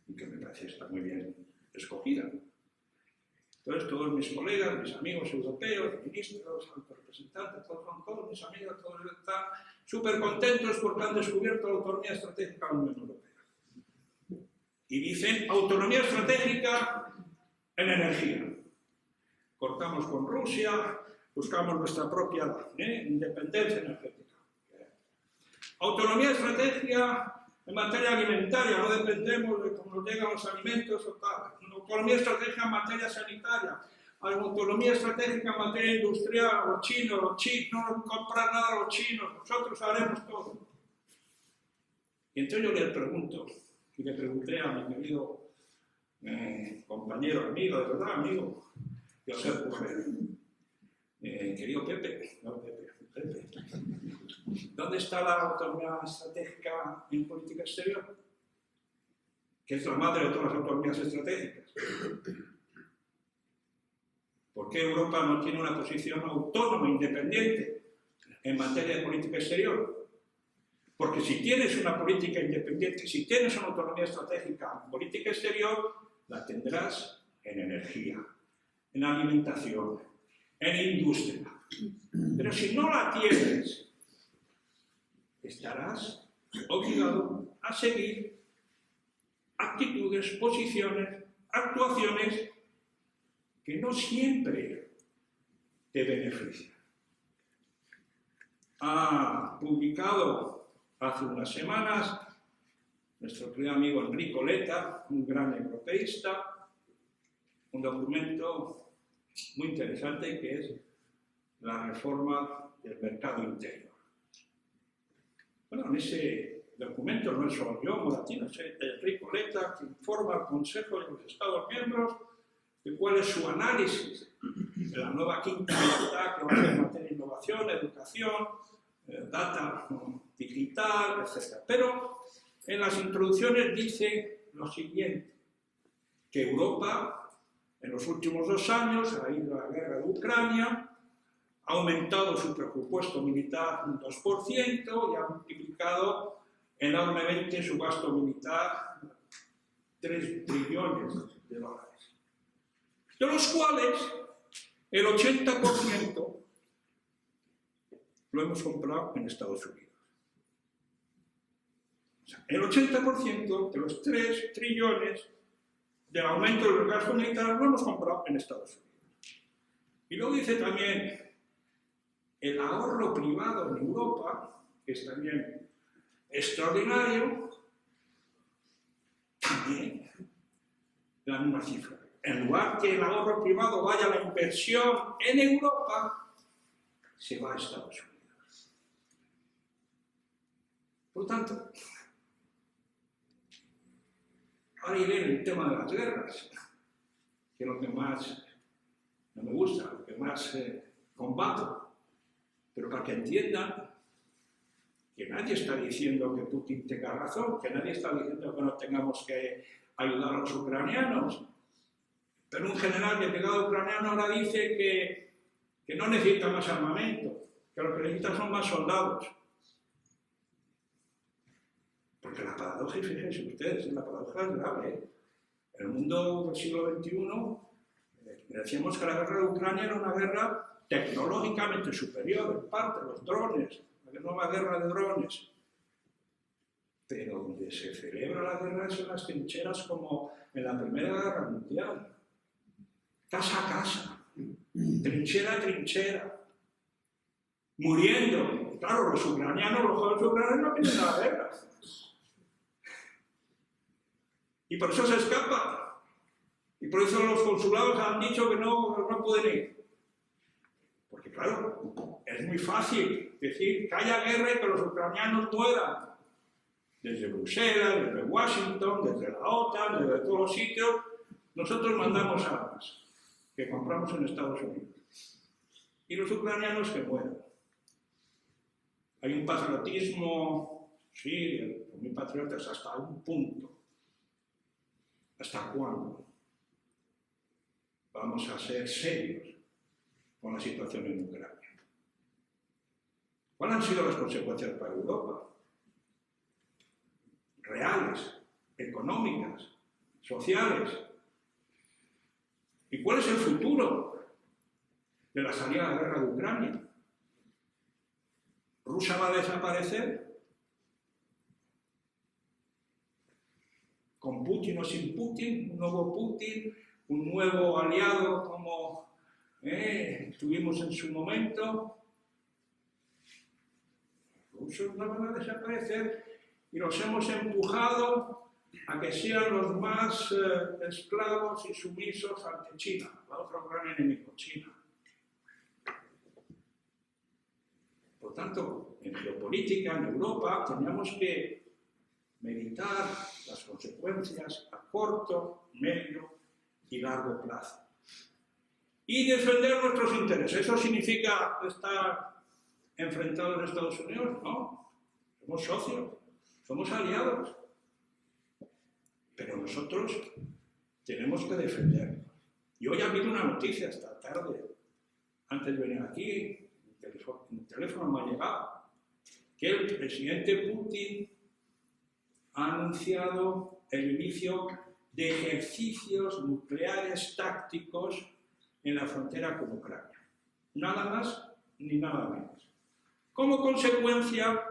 y que me parece que está muy bien escogida. Entonces, todos mis colegas, mis amigos europeos, ministros, altos representantes, todos mis amigos, todos están súper contentos porque han descubierto la autonomía estratégica de la Unión Europea. Y dicen autonomía estratégica en energía. Cortamos con Rusia, buscamos nuestra propia independencia energética. Autonomía estratégica en materia alimentaria, no dependemos de cómo nos llegan los alimentos o tal. Autonomía estratégica en materia sanitaria, autonomía estratégica en materia industrial, los chinos, no comprar nada a los chinos, nosotros haremos todo. Y entonces yo les pregunto, y le pregunté a mi querido compañero, amigo, de verdad, amigo, Josep Borrell, querido Pepe, ¿dónde está la autonomía estratégica en política exterior? Que es la madre de todas las autonomías estratégicas. ¿Por qué Europa no tiene una posición autónoma, independiente, en materia de política exterior? Porque si tienes una política independiente, si tienes una autonomía estratégica en política exterior, la tendrás en energía, en alimentación, en industria. Pero si no la tienes, estarás obligado a seguir actitudes, posiciones, actuaciones que no siempre te benefician. Ha publicado hace unas semanas nuestro querido amigo Enrico Letta, un gran europeísta, un documento muy interesante que es la reforma del mercado interior. Bueno, en ese documento no es solo yo, Moratino, es Enrico Letta, que informa al Consejo de los Estados miembros de cuál es su análisis de la nueva quinta libertad que va a haber en materia de innovación, educación, data digital, etc. Pero en las introducciones dice lo siguiente, que Europa en los últimos 2 años, a raíz de la guerra de Ucrania, ha aumentado su presupuesto militar un 2% y ha multiplicado enormemente su gasto militar 3 trillones de dólares. De los cuales el 80% lo hemos comprado en Estados Unidos. O sea, el 80% de los 3 trillones del aumento del gasto militar lo hemos comprado en Estados Unidos. Y luego dice también el ahorro privado en Europa, que es también extraordinario, también la misma cifra. En lugar que el ahorro privado vaya a la inversión en Europa, se va a Estados Unidos. Por tanto, ahora iré en el tema de las guerras, que es lo que más no me gusta, lo que más combato. Pero para que entiendan que nadie está diciendo que Putin tenga razón, que nadie está diciendo que no tengamos que ayudar a los ucranianos. Pero un general de pegado ucraniano ahora dice que no necesita más armamento, que lo que necesita son más soldados. Porque la paradoja, y fíjense ustedes, la paradoja es grave. En el mundo del siglo XXI decíamos que la guerra de Ucrania era una guerra tecnológicamente superior, en parte, los drones, la nueva guerra de drones. Pero donde se celebra la guerra es en las trincheras como en la Primera Guerra Mundial. Casa a casa, trinchera a trinchera, muriendo. Claro, los ucranianos, los jóvenes ucranianos no quieren la guerra. Y por eso se escapan. Y por eso los consulados han dicho que no pueden ir. Porque claro, es muy fácil decir que haya guerra y que los ucranianos mueran. Desde Bruselas, desde Washington, desde la OTAN, desde todos los sitios, nosotros mandamos armas que compramos en Estados Unidos. Y los ucranianos que mueran. Hay un patriotismo, sí, muy patriotas hasta un punto. ¿Hasta cuándo vamos a ser serios con la situación en Ucrania? ¿Cuáles han sido las consecuencias para Europa? Reales, económicas, sociales. ¿Y cuál es el futuro de la salida de la guerra de Ucrania? ¿Rusia va a desaparecer? ¿Con Putin o sin Putin? ¿Un nuevo Putin? ¿Un nuevo aliado como tuvimos en su momento? Los rusos no van a desaparecer y los hemos empujado a que sean los más esclavos y sumisos ante China, la otra gran enemigo, China. Por tanto, en geopolítica, en Europa, teníamos que meditar las consecuencias a corto, medio y largo plazo. Y defender nuestros intereses. ¿Eso significa estar enfrentados a Estados Unidos? No. Somos socios, somos aliados. Pero nosotros tenemos que defendernos. Y hoy ha habido una noticia esta tarde, antes de venir aquí, el teléfono me ha llegado, que el presidente Putin ha anunciado el inicio de ejercicios nucleares tácticos en la frontera con Ucrania. Nada más ni nada menos. Como consecuencia,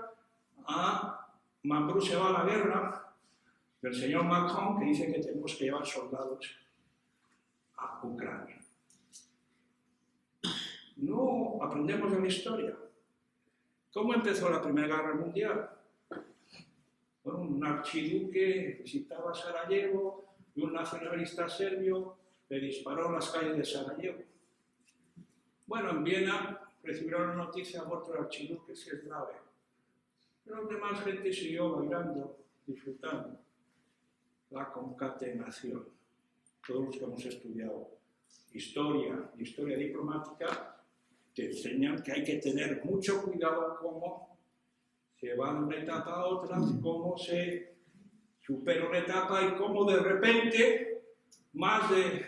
a Mambrú se va a la guerra del señor Macron, que dice que tenemos que llevar soldados a Ucrania. No aprendemos de la historia. ¿Cómo empezó la Primera Guerra Mundial? Bueno, un archiduque visitaba Sarajevo y un nacionalista serbio le disparó en las calles de Sarajevo. Bueno, en Viena recibieron la noticia de otro archiduque, si es grave. Pero la demás gente siguió bailando, disfrutando. La concatenación. Todos los que hemos estudiado historia y historia diplomática te enseñan que hay que tener mucho cuidado cómo se va de una etapa a otra, cómo se supera una etapa y cómo de repente más de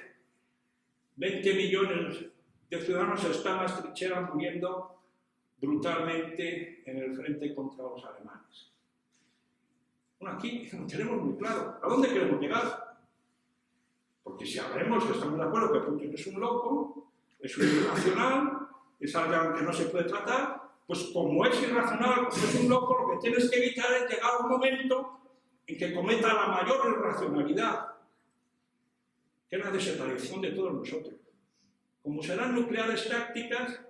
20 millones de ciudadanos están en las trincheras muriendo brutalmente en el frente contra los alemanes. Bueno, aquí lo tenemos muy claro. ¿A dónde queremos llegar? Porque si hablemos que estamos de acuerdo que Putin es un loco, es un irracional, es algo que no se puede tratar, pues como es irracional, como es un loco, lo que tienes que evitar es llegar a un momento en que cometa la mayor irracionalidad, que es la desaparición de todos nosotros. Como serán nucleares tácticas,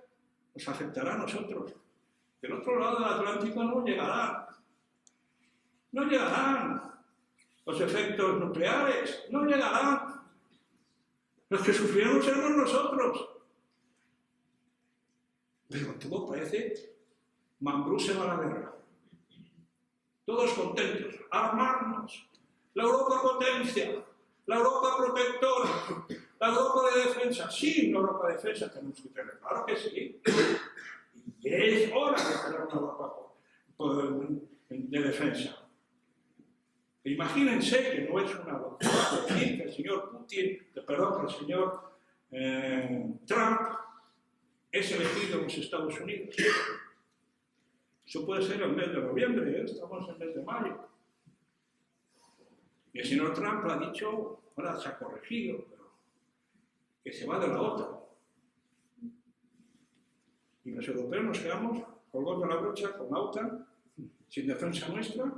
nos afectará a nosotros. Del otro lado del Atlántico no llegarán. No llegarán los efectos nucleares, no llegarán. Los que sufriremos seremos nosotros. Pero todo parece, Mambrú se va a la guerra. Todos contentos, armarnos. La Europa potencia, la Europa protectora, la Europa de defensa. Sí, la Europa de defensa tenemos que tener, claro que sí. Y es hora de tener una Europa de defensa. Imagínense que no es una locura decir que el señor Putin, perdón, que el señor Trump es elegido en los Estados Unidos. Eso puede ser el mes de noviembre, estamos en el mes de mayo. Y el señor Trump ha dicho, ahora se ha corregido, pero que se va de la OTAN. Y los europeos nos quedamos colgando la brocha con la OTAN, sin defensa nuestra,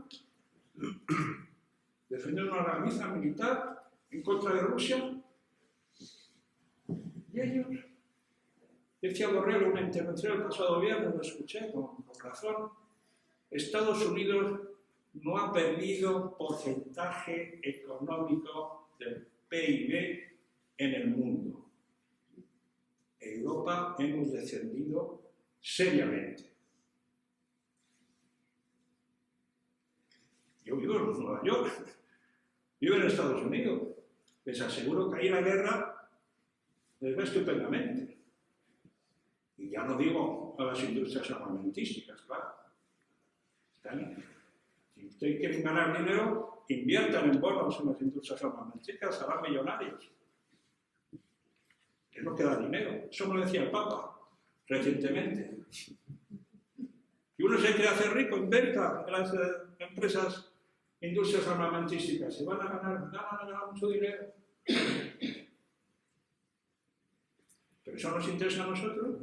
defendiendo una alianza militar en contra de Rusia. Y ellos, decía Borrell en una intervención el pasado viernes, lo escuché con razón, Estados Unidos no ha perdido porcentaje económico del PIB en el mundo. Europa hemos descendido seriamente. Yo vivo en Nueva York, vivo en Estados Unidos. Les aseguro que ahí la guerra les va estupendamente. Y ya no digo a las industrias armamentísticas, claro. Si ustedes quieren ganar dinero, inviertan en bonos en las industrias armamentísticas, serán millonarios. Es lo que da dinero. Eso me lo decía el Papa recientemente. Si uno se quiere hacer rico, inventa en las empresas, industrias armamentísticas. Se van a ganar mucho dinero. Pero eso nos interesa a nosotros.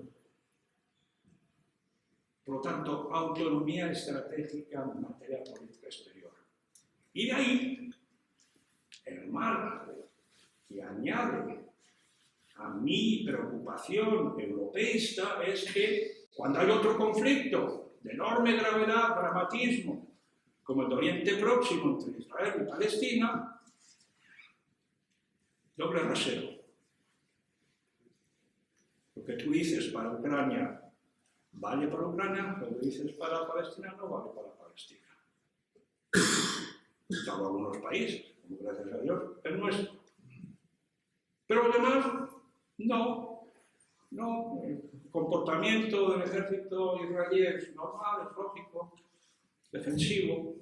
Por lo tanto, autonomía estratégica en materia de política exterior. Y de ahí, el mal que añade a mi preocupación europeísta es que cuando hay otro conflicto de enorme gravedad, dramatismo, como el de Oriente Próximo entre Israel y Palestina, doble rasero. Lo que tú dices para Ucrania vale para Ucrania, lo que dices para Palestina no vale para Palestina. Salvo algunos países, como gracias a Dios, el nuestro. Pero los demás, no. El comportamiento del ejército israelí es normal, es lógico, defensivo.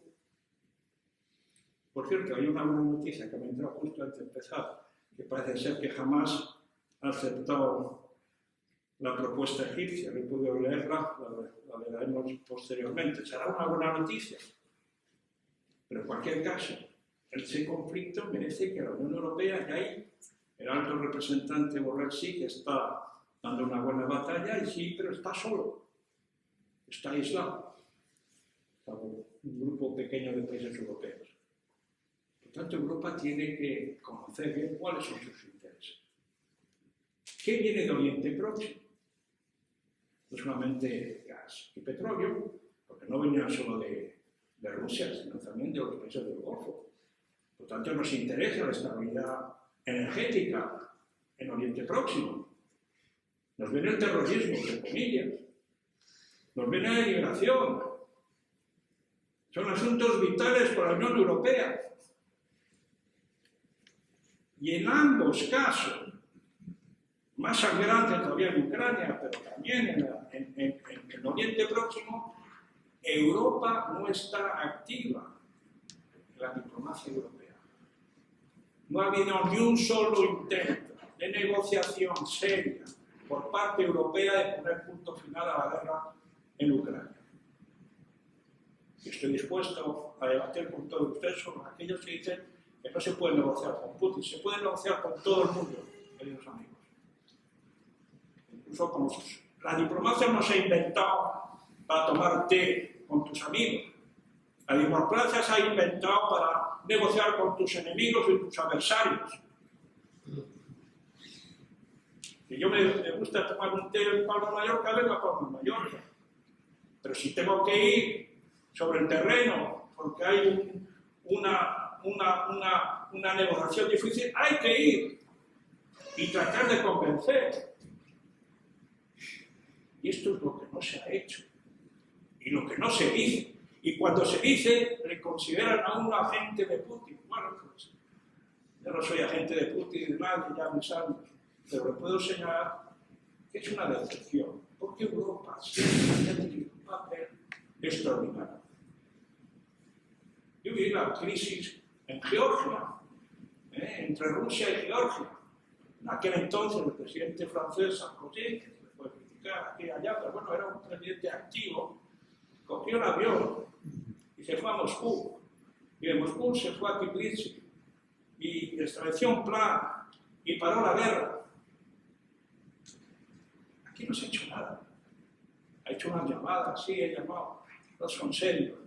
Por cierto, hay una buena noticia que me entró justo antes de empezar, que parece ser que jamás ha aceptado la propuesta egipcia. No he podido leerla, la leeremos posteriormente. Será una buena noticia. Pero en cualquier caso, ese conflicto merece que la Unión Europea, y ahí el alto representante Borrell sí que está dando una buena batalla, y sí, pero está solo, está aislado, salvo un grupo pequeño de países europeos. Por tanto, Europa tiene que conocer bien cuáles son sus intereses. ¿Qué viene de Oriente Próximo? No solamente gas y petróleo, porque no venían solo de Rusia, sino también de los países del Golfo. Por tanto, nos interesa la estabilidad energética en Oriente Próximo. Nos viene el terrorismo, entre comillas. Nos viene la inmigración. Son asuntos vitales para la Unión Europea. Y en ambos casos, más sangrante todavía en Ucrania, pero también en Oriente Próximo, Europa no está activa en la diplomacia europea. No ha habido ni un solo intento de negociación seria por parte europea de poner punto final a la guerra en Ucrania. Y estoy dispuesto a debatir con todos ustedes sobre aquellos que dicen que no se puede negociar con Putin, se puede negociar con todo el mundo, queridos amigos. Incluso con la diplomacia no se ha inventado para tomar té con tus amigos. La diplomacia se ha inventado para negociar con tus enemigos y tus adversarios. Si yo me gusta tomar un té en Palma de Mallorca, vengo a Palma de Mallorca. Pero si tengo que ir sobre el terreno porque hay una negociación difícil, hay que ir y tratar de convencer. Y esto es lo que no se ha hecho y lo que no se dice. Y cuando se dice, le consideran a uno agente de Putin. Bueno, pues yo no soy agente de Putin, de nadie, ya mis años, pero le puedo señalar que es una decepción, porque Europa siempre ha tenido un papel extraordinario. Yo vi la crisis en Georgia, entre Rusia y Georgia. En aquel entonces el presidente francés Sarkozy, que se le puede criticar aquí y allá, pero bueno, era un presidente activo, cogió un avión y se fue a Moscú. Y de Moscú se fue a Tbilisi y estableció un plan y paró la guerra. Aquí no se ha hecho nada. Ha hecho unas llamadas, sí, he llamado, no son serios.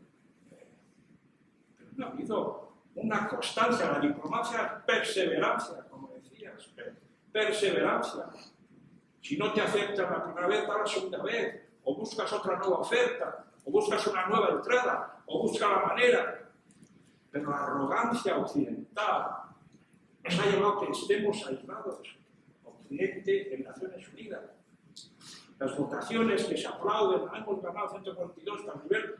Pero no ha habido una constancia. La diplomacia es perseverancia, como decías, perseverancia. Si no te aceptan la primera vez, para la segunda vez, o buscas otra nueva oferta, o buscas una nueva entrada, o buscas la manera. Pero la arrogancia occidental nos ha llevado a que estemos aislados. presidente en Naciones Unidas. Las votaciones que se aplauden, hemos ganado 142, a nivel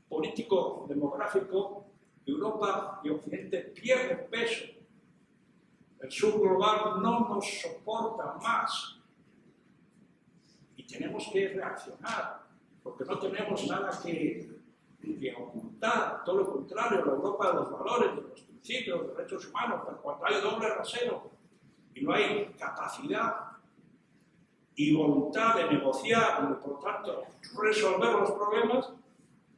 político, demográfico, Europa y Occidente pierden peso. El sur global no nos soporta más. Y tenemos que reaccionar, porque no tenemos nada que ocultar. Todo lo contrario, la Europa de los valores, de los principios, de los derechos humanos, pero cuando hay doble rasero y no hay capacidad y voluntad de negociar y, por tanto, resolver los problemas,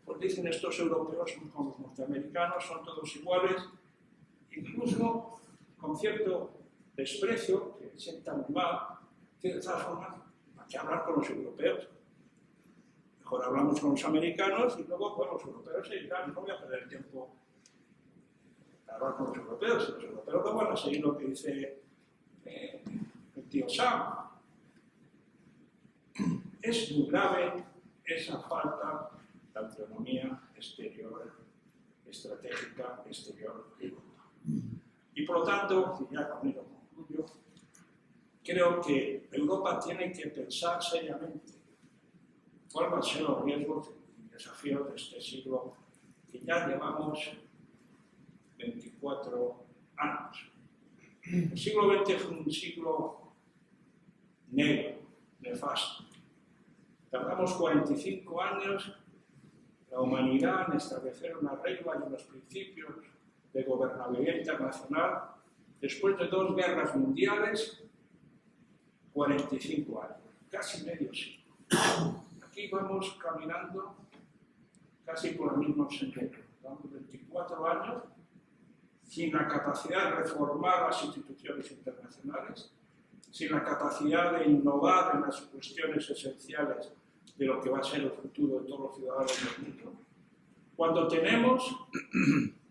pues dicen estos europeos son como los norteamericanos, son todos iguales, incluso con cierto desprecio, que sienta muy mal, que de todas formas hay que hablar con los europeos. Mejor hablamos con los americanos y luego con los europeos y dirán, no voy a perder tiempo a hablar con los europeos, y los europeos no van a seguir lo que dice el tío Sam. Es muy grave esa falta de autonomía exterior, estratégica exterior de Europa. Y por lo tanto, ya con ello concluyo, creo que Europa tiene que pensar seriamente cuáles van a ser los riesgos y desafíos de este siglo, que ya llevamos 24 años. El siglo XX fue un siglo negro, nefasto. Tardamos 45 años la humanidad en establecer una regla y unos principios de gobernabilidad internacional. Después de 2 guerras mundiales, 45 años, casi medio siglo. Aquí vamos caminando casi por el mismo sendero. Llevamos 24 años sin la capacidad de reformar las instituciones internacionales, sin la capacidad de innovar en las cuestiones esenciales de lo que va a ser el futuro de todos los ciudadanos del mundo. Cuando tenemos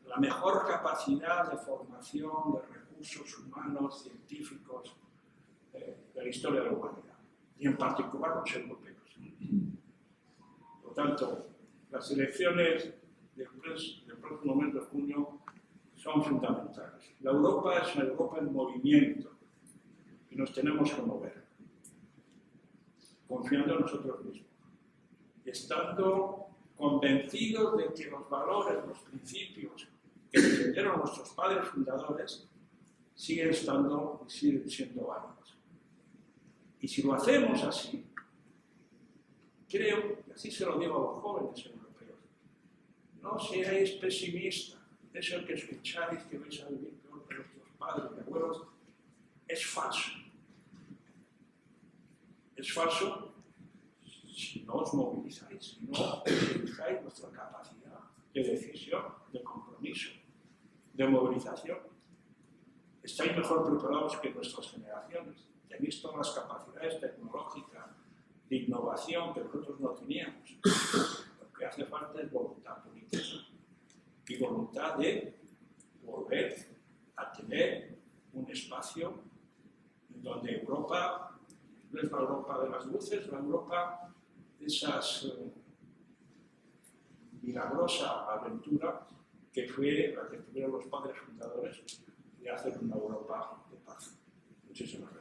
la mejor capacidad de formación de recursos humanos, científicos de la historia de la humanidad, y en particular los europeos. Por tanto, las elecciones del próximo mes de junio son fundamentales. La Europa es una Europa en movimiento y nos tenemos que mover, confiando en nosotros mismos, estando convencidos de que los valores, los principios que defendieron nuestros padres fundadores siguen estando y siguen siendo válidos. Y si lo hacemos así, creo, y así se lo digo a los jóvenes europeos, no seáis pesimistas, eso que escucháis que vais a vivir peor que nuestros padres y abuelos, es falso. Es falso si no os movilizáis, si no utilizáis vuestra capacidad de decisión, de compromiso, de movilización. Estáis mejor preparados que nuestras generaciones. Tenéis todas las capacidades tecnológicas, de innovación que nosotros no teníamos. Lo que hace falta es voluntad política y voluntad de volver a tener un espacio en donde Europa no es la Europa de las luces, la Europa de esas milagrosa aventura que fue la que tuvieron los padres fundadores de hacer una Europa de paz. Muchísimas gracias.